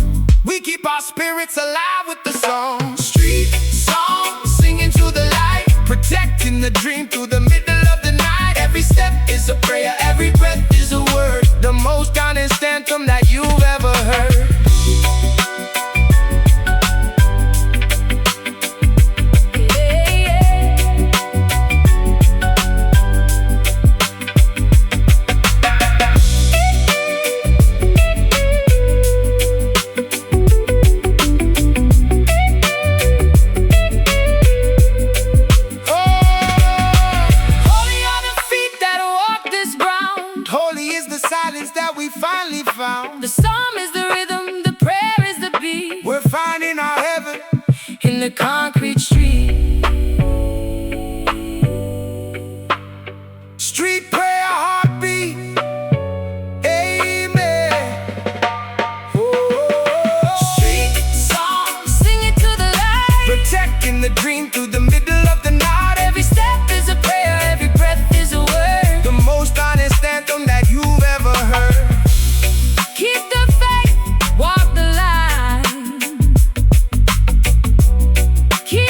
We keep our spirits alive with the song. Street song, singing to the light, protecting the dream through the middle of the night. Every step is a prayer, every breath is a word, the most honest anthem that you've ever heard. The psalm is the rhythm, the prayer is the beat. We're finding our heaven in the concrete street. Street prayer, heartbeat. Amen. Oh. Street song, singing to the light, protecting the dream through the middle of the night. Every step is a prayer, every breath is a word, the most honest anthem that you've ever heard. Keep the faith, walk the line. Keep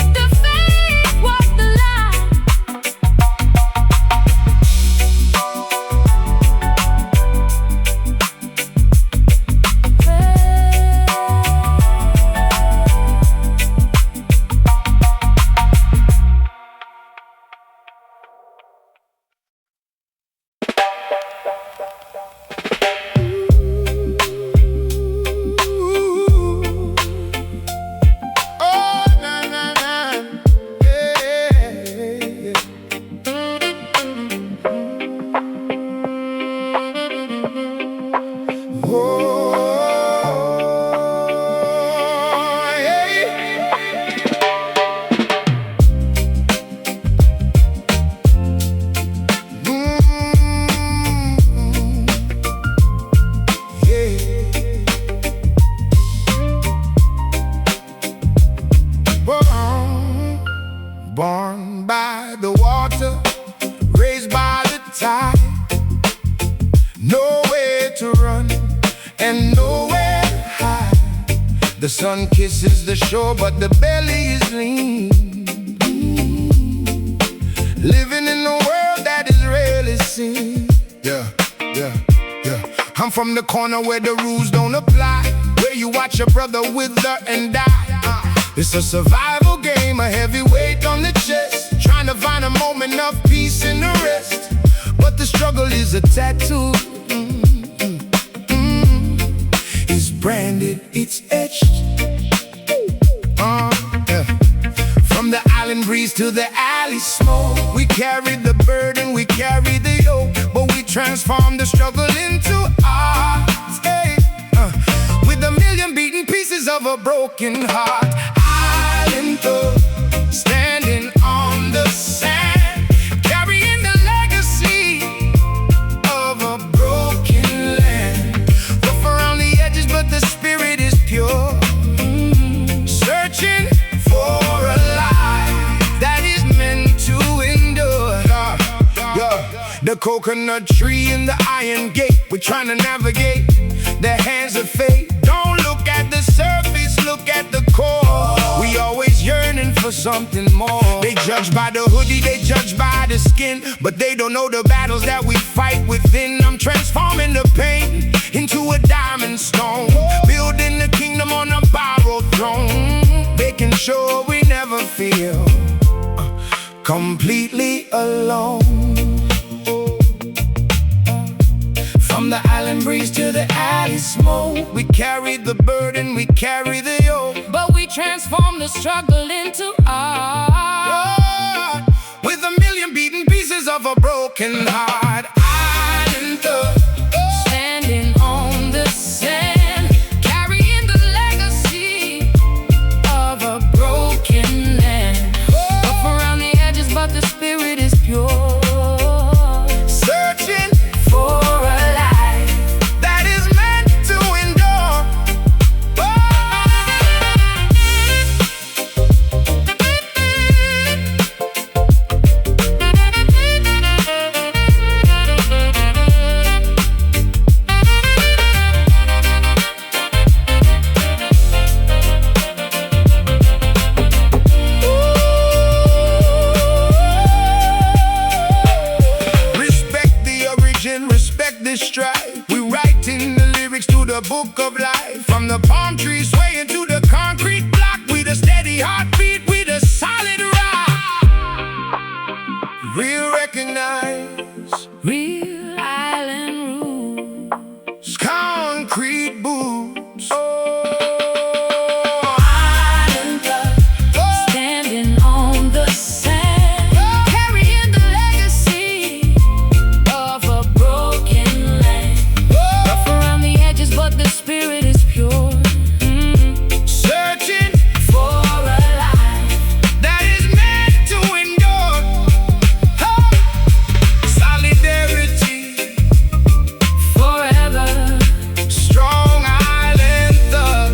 The sun kisses the shore, but the belly is lean. Living in a world that is rarely seen. Yeah. I'm from the corner where the rules don't apply, where you watch your brother wither and die. It's a survival game, a heavy weight on the chest, trying to find a moment of peace in the rest. But the struggle is a tattoo. It's branded, it's etched. From the island breeze to the alley smoke, we carry the burden, we carry the yoke, but we transform the struggle into art. With a million beaten pieces of a broken heart. Island thug, standing on the sand, carrying the legacy of a broken land. Rough around the edges, but the spirit is pure. Searching for a life that is meant to endure. The coconut tree and the iron gate, we're trying to navigate the hands of fate. Don't look at the surface, look at the core. We always yearning for something more. They judge by the hoodie, they judge by the skin, but they don't know the battles that we fight within. I'm transforming the pain into a diamond stone, building the kingdom on a borrowed throne, making sure we never feel completely alone. From the island breeze to the alley smoke, we carry the burden, we carry the yoke, but we transform the struggle into art. With a million beaten pieces of a broken heart. Island thug, standing on the sand, carrying the legacy of a broken land. Up around the edges, but the spirit is pure. Searching for a life that is meant to endure. Respect the origin, respect the strife. We writing the lyrics to the book of life. From the palm tree swaying to the concrete block, with a steady heartbeat, with a solid rock. We recognize real island roots. concrete boots. Island thug, standing on the sand, carrying the legacy of a broken land. Rough around the edges, but the spirit is pure. Searching For a life that is meant to endure. Solidarity, forever. strong island thug.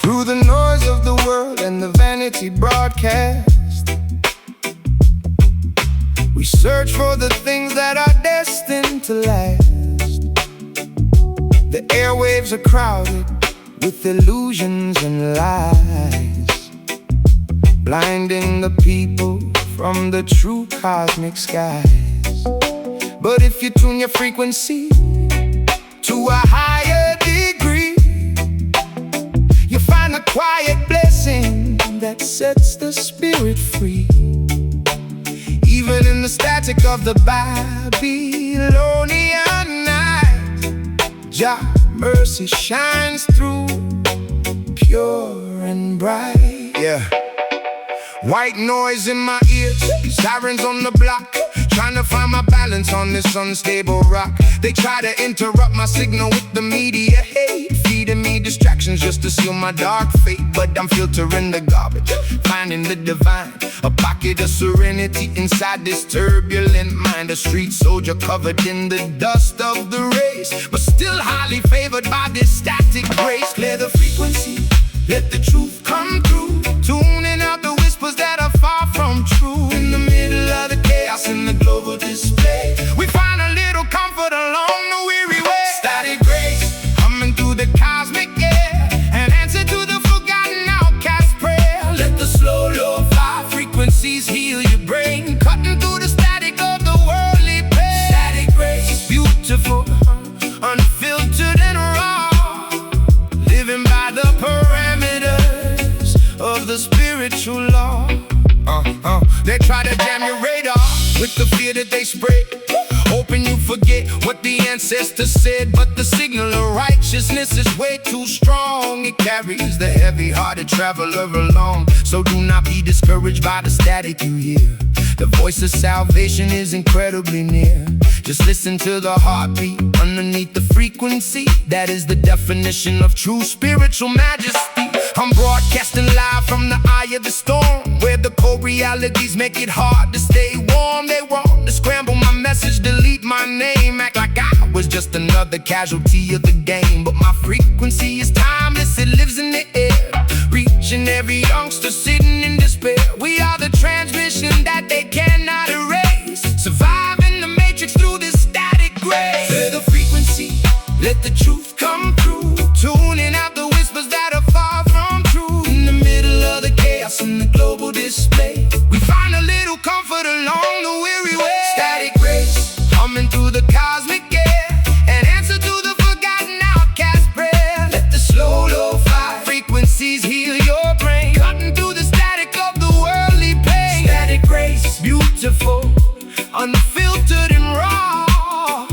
Through the noise of the world and the vanity broadcast, we search for the things that are destined to last. The airwaves are crowded with illusions and lies, blinding the people from the true cosmic skies. But if you tune your frequency to a higher degree, you find a quiet blessing that sets the spirit free. Even in the static of the Babylonian night, Jah mercy shines through. and bright. Yeah. White noise in my ears, sirens on the block, trying to find my balance on this unstable rock. They try to interrupt my signal with the media hate, feeding me distractions just to seal my dark fate. But I'm filtering the garbage, finding the divine, a pocket of serenity inside this turbulent mind. A street soldier covered in the dust of the race, but still highly favored by this static grace. Clear the frequency, let the truth come through, tuning out the whispers that are far from true. In the middle of the chaos in the global display, we find a little comfort along the weary way. Static grace, humming through the cosmic air, an answer to the forgotten outcast prayer. Let the slow lo-fi frequencies heal your brain, cutting through the static of the worldly pain. Static grace, beautiful, unfiltered and raw, living by the parameters of the spiritual law. They try to jam your radar with the fear that they spread, hoping you forget what the ancestors said. But the signal of righteousness is way too strong. It carries the heavy-hearted traveler along. So do not be discouraged by the static you hear. The voice of salvation is incredibly near. Just listen to the heartbeat underneath the frequency. That is the definition of true spiritual majesty. I'm broadcasting live from the eye of the storm, where the cold realities make it hard to stay warm. They want to scramble my message, delete my name, act like I was just another casualty of the game. But my frequency is timeless, it lives in the air, reaching every youngster sitting in despair. We are the transmission that they cannot erase, surviving the matrix through this static grace. Clear the frequency, let the truth come through, tuning out the whispers that are far from true. In the middle of the chaos in the global display, we find a little comfort along the weary way. Static grace, humming through the cosmic air, an answer to the forgotten outcast prayer. Let the slow lo-fi frequencies heal your brain, cutting through the static of the worldly pain. Static grace, beautiful, unfiltered and raw,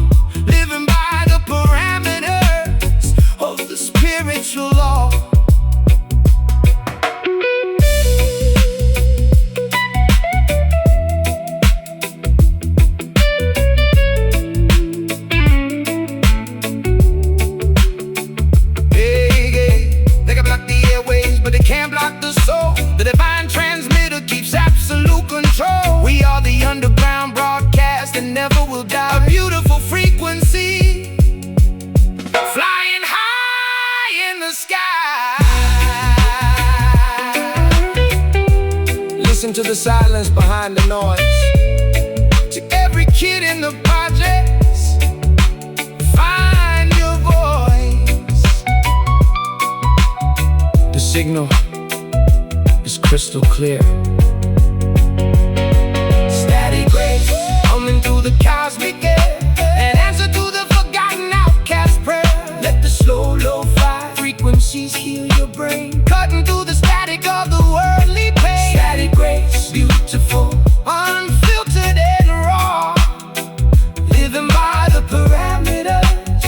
living by the parameters of the spiritual law. They can block the airways, but they can't block the soul. The divine transmitter keeps absolute control. We are the underground broadcast that never will die. A beautiful frequency, flying high in the sky. Listen to the silence behind the noise. To every kid in the projects, find your voice. The signal is crystal clear. Static grace, humming through the cosmic air, an answer to the forgotten outcast prayer. Let the slow lo-fi frequencies heal your brain, cutting through the static of the worldly pain. Static grace, beautiful, unfiltered and raw, living by the parameters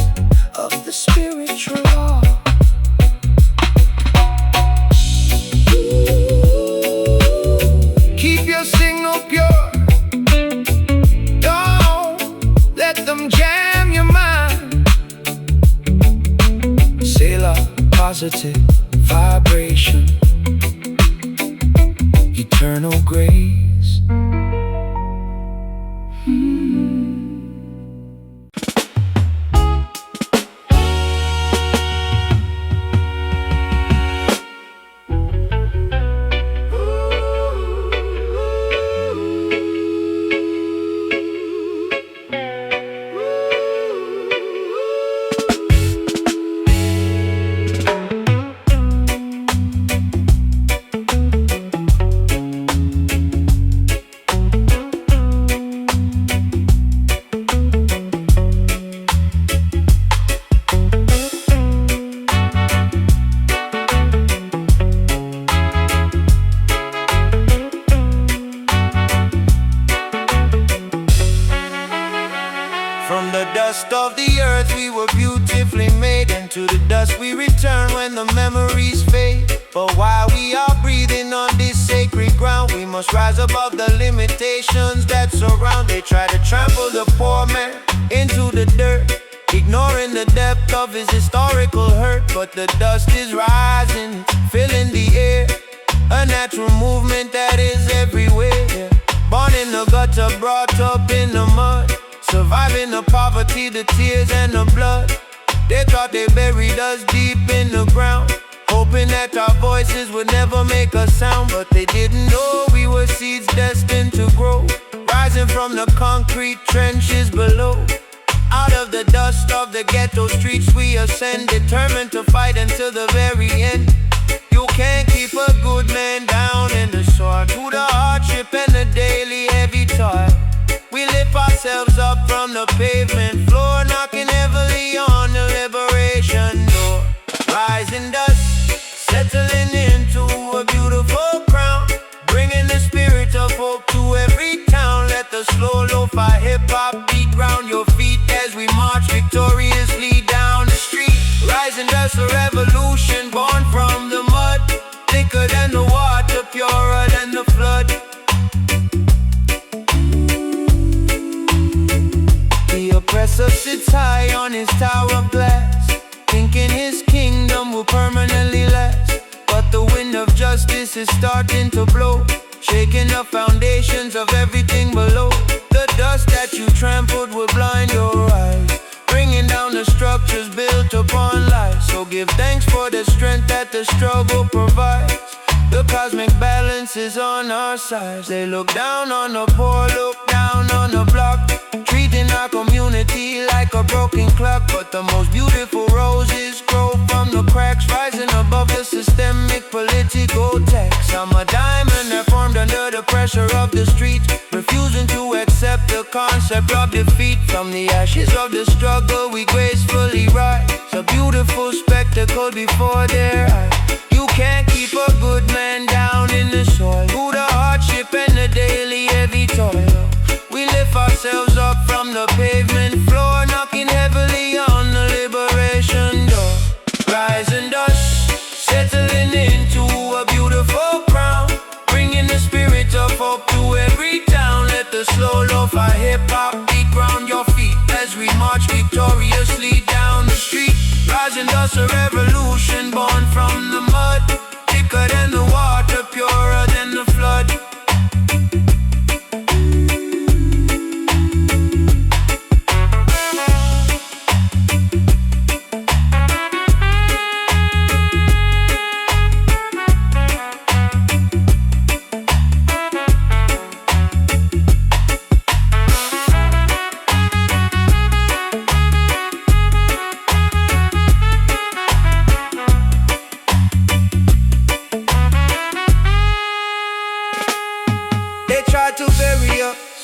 of the spiritual law. Keep your signal pure, don't let them jam your mind. Sailor, positive vibration, eternal grace. From the dust of the earth we were beautifully made, and to the dust we return when the memories fade. But while we are breathing on this sacred ground, we must rise above the limitations that surround. They try to trample the poor man into the dirt, ignoring the depth of his historical hurt. But the dust is rising, filling the air, a natural movement that is everywhere, yeah. Born in the gutter, brought up in the mud, surviving the poverty, the tears and the blood. They thought they buried us deep in the ground, hoping that our voices would never make a sound. But they didn't know we were seeds destined to grow, rising from the concrete trenches below. Out of the dust of the ghetto streets we ascend, determined to fight until the very end. You can't keep a good man down in the soil, through the hardship and the daily heavy toil. We lift ourselves up from the pavement floor, knocking heavily on the liberation door. Rising dust, settling into a beautiful crown, bringing the spirit of hope to every town. Let the slow lo-fi hip-hop beat round your feet as we march victoriously down the street. Rising dust, a revolution born from the mud, thicker than the water, purer than the flood. The oppressor sits high on his tower of glass, thinking his kingdom will permanently last. But the wind of justice is starting to blow, shaking the foundations of everything below. The dust that you trampled will blind your eyes, bringing down the structures built upon lies. So give thanks for the strength that the struggle provides. The cosmic balance is on our side. They look down on the poor, look down on the block, treating our community like a broken clock. But the most beautiful roses grow from the cracks, rising above the systemic political tax. I'm a diamond that formed under the pressure of the streets, refusing to accept the concept of defeat. From the ashes of the struggle we gracefully rise, a beautiful spectacle before their eyes. You can't keep a good man down in the soil, through the hardship and the daily heavy toil. We lift ourselves up from the pavement floor, knocking heavily on the liberation door. Rising dust, settling into a beautiful crown, bringing the spirit of hope to every town. Let the slow lo-fi hip-hop beat round your feet as we march victoriously down the street. Rising dust, a revolution born from the mud, thicker than the water, purer than the flood.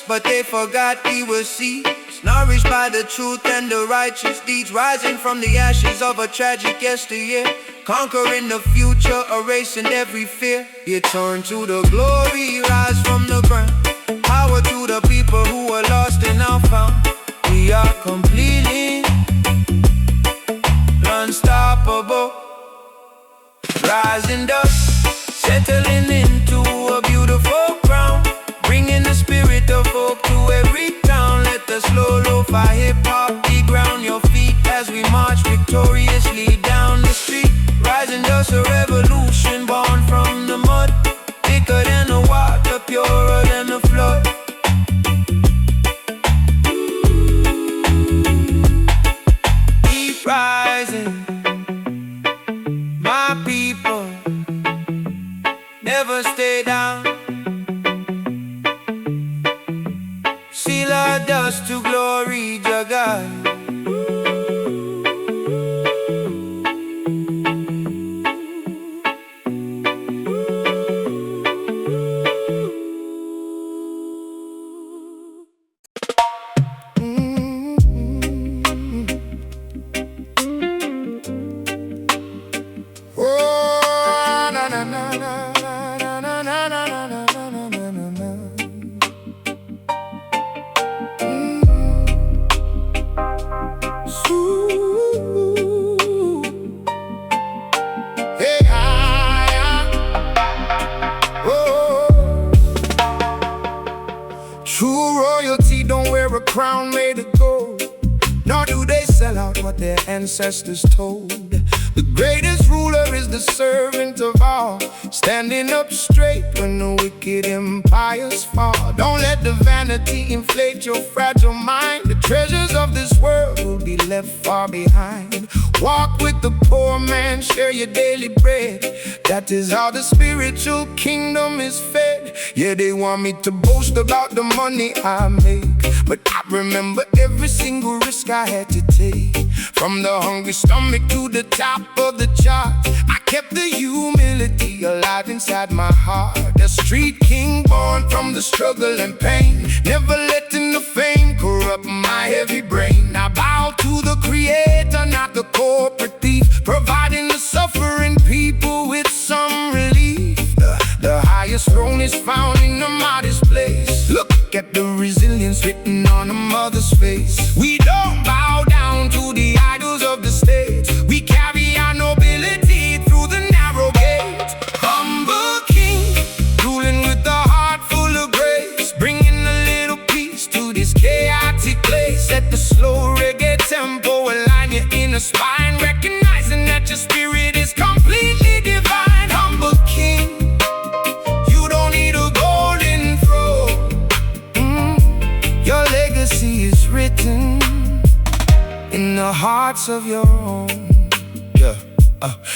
But they forgot we were seeds, nourished by the truth and the righteous deeds. Rising from the ashes of a tragic yesteryear, conquering the future, erasing every fear. You turn to the glory, rise from the ground. Power to the people who are lost and now found. We are completely unstoppable. Rising dust, settling into a beautiful crown, bringing the spirit of hope to every town. Let the slow lo-fi hip-hop beat round your feet as we march victoriously down the street. Rising dust, a revolution born from the mud, thicker than the water, purer than the flood. Keep rising, my people, never stay down. Seal our dust to glory, Jagai. crown made of gold, nor do they sell out what their ancestors told. The greatest ruler is the servant of all, standing up straight when the wicked empires fall. Don't let the vanity inflate your fragile mind. The treasures of this world will be left far behind. Walk with the poor man, share your daily bread. That is how the spiritual kingdom is fed. Yeah, they want me to boast about the money I make, but I remember every single risk I had to take. From the hungry stomach to the top of the charts, I kept the humility alive inside my heart. A street king born from the struggle and pain, never letting the fame corrupt my heavy brain. I bow to the creator, not the corporate thief, providing the suffering people with some relief. The highest throne is found in the modest place. Look at the resilience written on a mother's face. We don't bow down to the idols of the state. We carry our nobility through the narrow gate. Humble king, ruling with a heart full of grace, bringing a little peace to this chaotic place. Let the slow reggae tempo align your inner spine, recognizing that your spirit is completely divine. Humble king, you don't need a golden throne. Your legacy is written in the hearts of your own.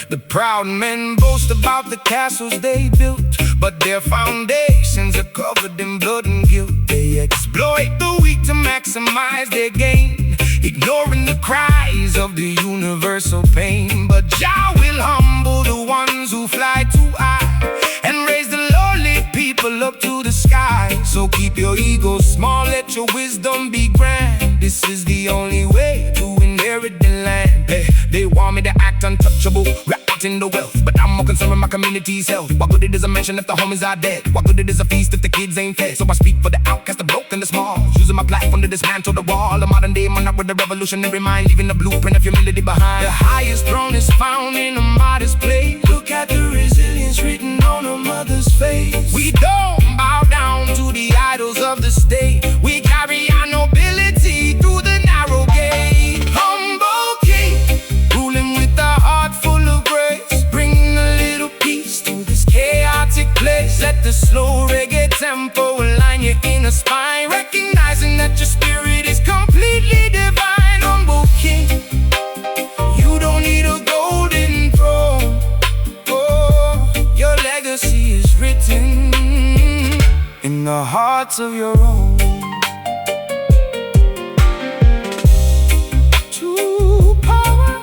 The proud men boast about the castles they built, but their foundations are covered in blood and guilt. They exploit the weak to maximize their gain, ignoring the cries of the universal pain. But Jah will humble the ones who fly too high and raise the lowly people up to the sky. So keep your ego small, let your wisdom be grand. This is the only way to inherit the land. They want me to act untouchable, wrapped in the wealth, but I'm more concerned with my community's health. What good it is a mansion if the homies are dead? What good it is a feast if the kids ain't fed? So I speak for the outcast, the broke and the small, using my platform to dismantle the wall. A modern day monarch with a revolutionary mind, leaving a blueprint of humility behind. The highest throne is found in a modest place. Look at the resilience written on a mother's face. We don't bow down to the idols of the state. We carry our nobility through the narrow gate. Humble king, ruling with a heart full of grace, bringing a little peace to this chaotic place. Let the slow reggae tempo align your inner spine, recognizing that your spirit is completely divine. Humble king, you don't need a golden throne. Oh, your legacy is written in the hearts of your own. True power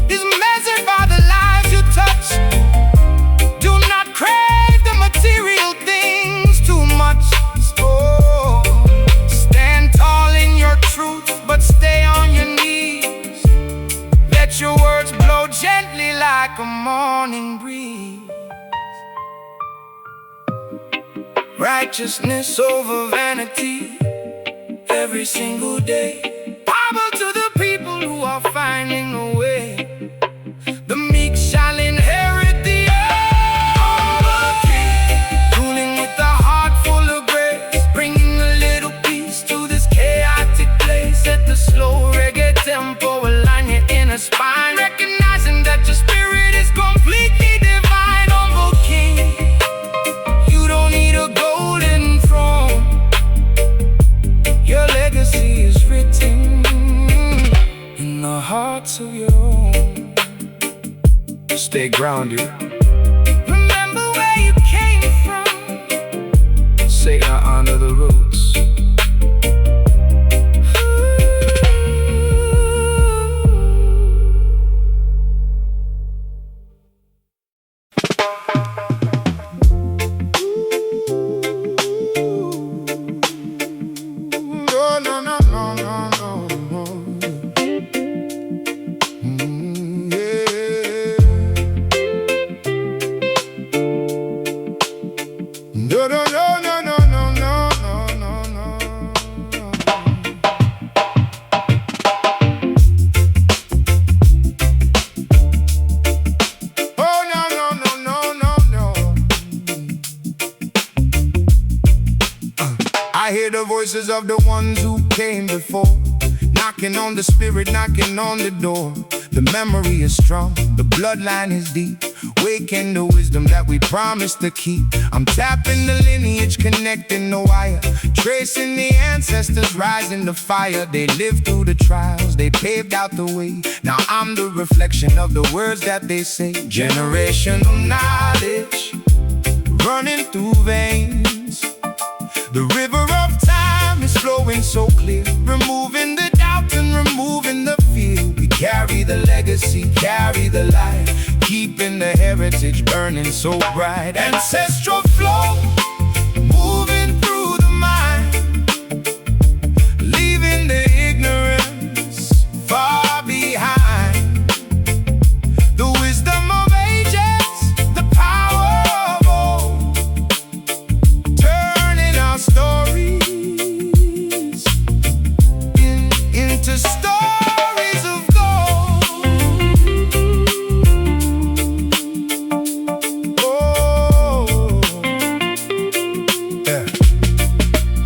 is measured by the lives you touch. Do not crave the material things too much. Oh, stand tall in your truth, but stay on your knees. Let your words blow gently like a morning breeze. Righteousness over vanity every single day. Power to the people who are finding a way. The meek shall inherit the earth. Humble king, ruling with a heart full of grace, bringing a little peace to this chaotic place. Let the slow reggae tempo align your inner spine, recognizing that your spirit is completely divine. Humble king, you don't need a golden throne. Your legacy is written in the hearts of your own. Stay grounded. Remember where you came from. Say I honor the roots. voices of the ones who came before, knocking on the spirit, knocking on the door. The memory is strong, the bloodline is deep, waking the wisdom that we promised to keep. I'm tapping the lineage, connecting the wire, tracing the ancestors, rising the fire. They lived through the trials, they paved out the way. Now I'm the reflection of the words that they say. Generational knowledge running through veins. The river of time is flowing so clear, removing the doubt and removing the fear. We carry the legacy, carry the light, keeping the heritage burning so bright. Ancestral flow, moving through the mind, leaving the ignorance far behind. The wisdom of ages, the power of old, turning our stories into stories of gold. Oh, yeah.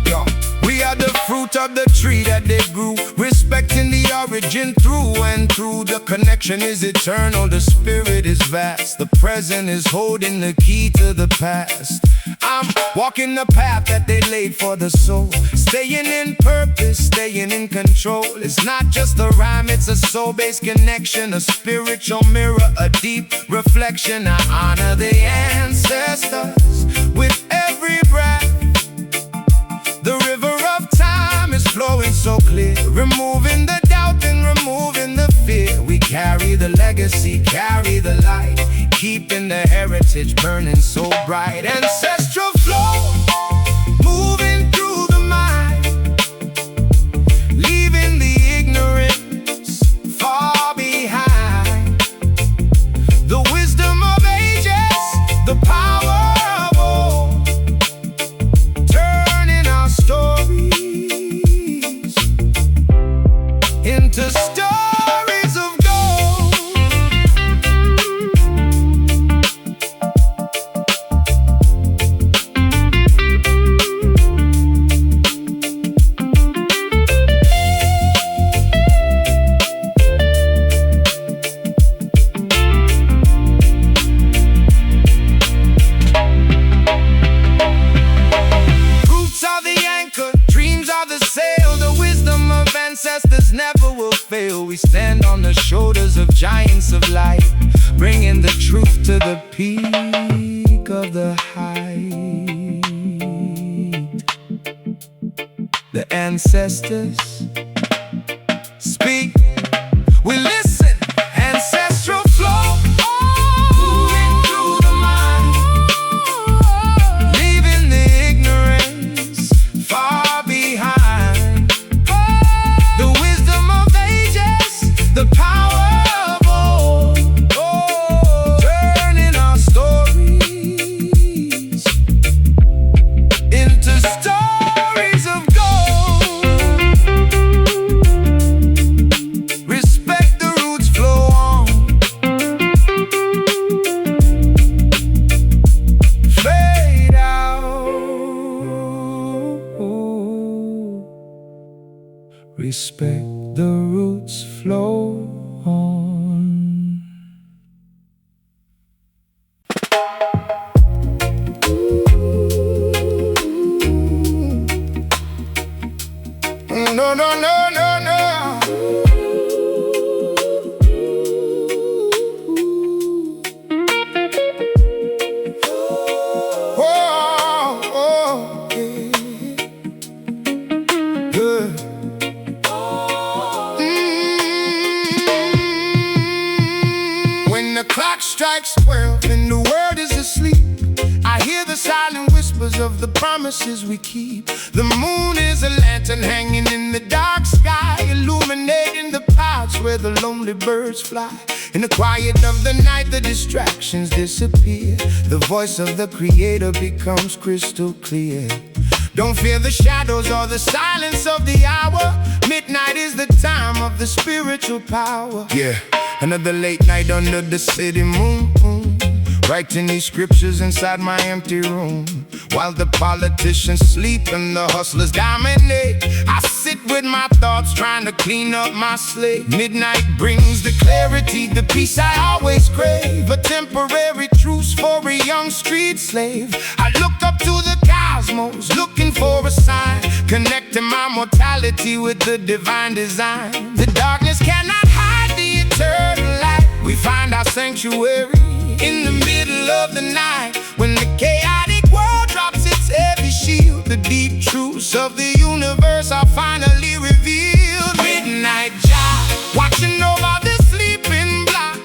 Yo, we are the fruit of the tree that they grew, respecting the origin through and through. The connection is eternal, the spirit is vast, the present is holding the key to the past. I'm walking the path that they laid for the soul, staying in purpose, staying in control. It's not just a rhyme, it's a soul-based connection, a spiritual mirror, a deep reflection. I honor the ancestors with every breath. The river of time is flowing so clear, removing the doubt and removing the fear. We carry the legacy, carry the light, keeping the heritage burning so bright. Ancestral flow, moving through the mind, leaving the ignorance far behind. The wisdom of ages, the power of old, turning our stories into stories of gold. Ancestors never will fail. We stand on the shoulders of giants of light, bringing the truth to the peak of the height. The ancestors speak, we listen. Ancestral flow, moving through the mind, leaving the ignorance far behind. The power of old, turning our stories into stories of gold. Respect the roots, flow on. Fade out. Respect the roots, flow on. No, no, no, no, no. Oh, oh, yeah. Good. When the clock strikes 12 and the world is asleep, I hear the silent whispers of the promises we keep. The moon is a lantern hanging in the dark sky, illuminating the paths where the lonely birds fly. In the quiet of the night, the distractions disappear. The voice of the Creator becomes crystal clear. Don't fear the shadows or the silence of the hour. Midnight is the time of the spiritual power. Yeah, another late night under the city moon, writing these scriptures inside my empty room. While the politicians sleep and the hustlers dominate, I sit with my thoughts trying to clean up my slate. Midnight brings the clarity, the peace I always crave, a temporary truce for a young street slave. I look up to the cosmos, looking for a sign, connecting my mortality with the divine design. The darkness cannot hide the eternal light. We find our sanctuary in the middle of the night, when the chaotic world drops its heavy shield. The deep truths of the universe are finally revealed. Midnight Jah, watching over the sleeping block,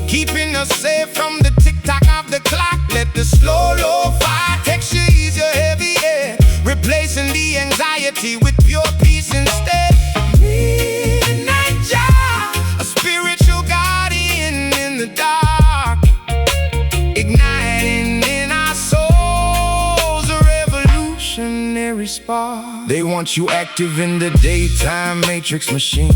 keeping us safe from the tick-tock of the clock. Let the slow lo-fi texture ease your heavy head, replacing the anxiety with pure peace instead. Midnight Jah, a spiritual guardian in the dark, igniting in our souls a revolutionary spark. They want you active in the daytime matrix machine,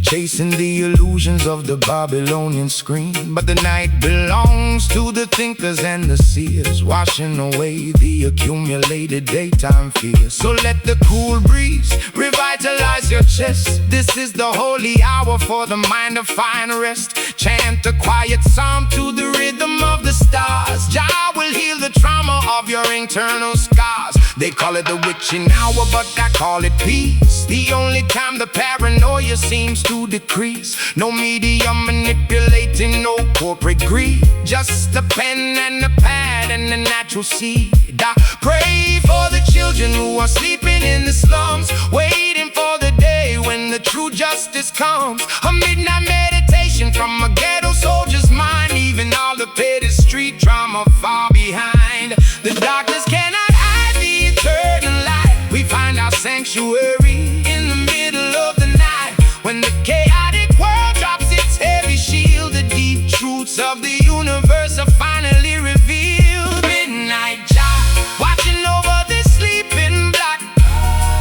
chasing the illusions of the Babylonian screen. But the night belongs to the thinkers and the seers, washing away the accumulated daytime fears. So let the cool breeze revitalize your chest. This is the holy hour for the mind to find rest. Chant a quiet psalm to the rhythm of the stars. Jah will heal the trauma of your internal scars. They call it the witching hour, but I call it peace. The only time the paranoia seems to decrease. No media manipulating, no corporate greed, just a pen and a pad and a natural seed. I pray for the children who are sleeping in the slums, waiting for the day when the true justice comes. A midnight meditation from a ghetto soldier's mind, leaving all the petty street drama far behind. The darkness cannot hide the eternal light. We find our sanctuary in the middle of the night, when the chaotic world drops its heavy shield. The deep truths of the universe are finally revealed. Midnight Jah, watching over the sleeping block,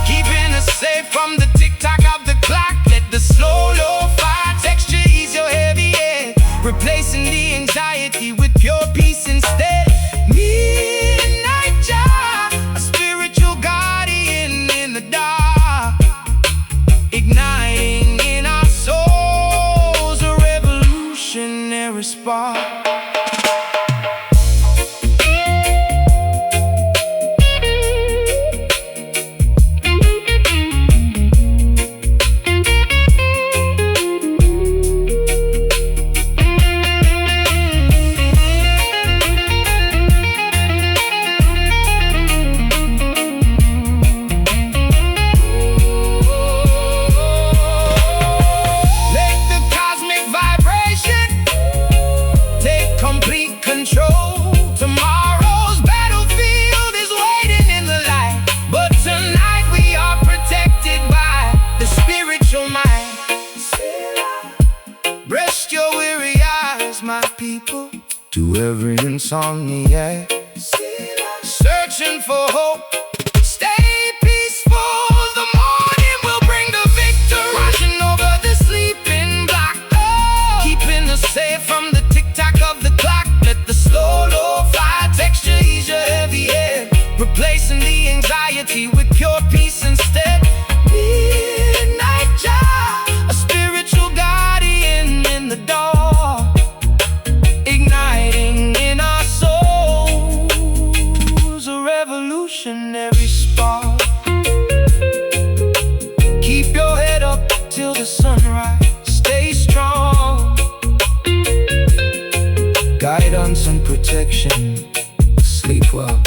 keeping us safe from the tick-tock of the clock. Let the slow lo-fi texture ease your heavy head, replacing the anxiety with pure peace instead. Midnight Jah, a spiritual guardian in the dark, igniting in our souls a revolutionary spark. Tomorrow's battlefield is waiting in the light, but tonight we are protected by the spiritual might. Rest your weary eyes, my people, to every insomniac searching for hope. Stay peaceful, the morning will bring the victory. Watching over the sleeping block, keeping us safe from the tick-tock of the clock. Let the slow lo-fi texture ease your heavy head, replacing the anxiety with pure peace instead. Midnight Jah, a spiritual guardian in the dark, igniting in our souls a revolutionary spark. Keep your head up till the sunrise, stay strong. Guidance and protection, sleep well.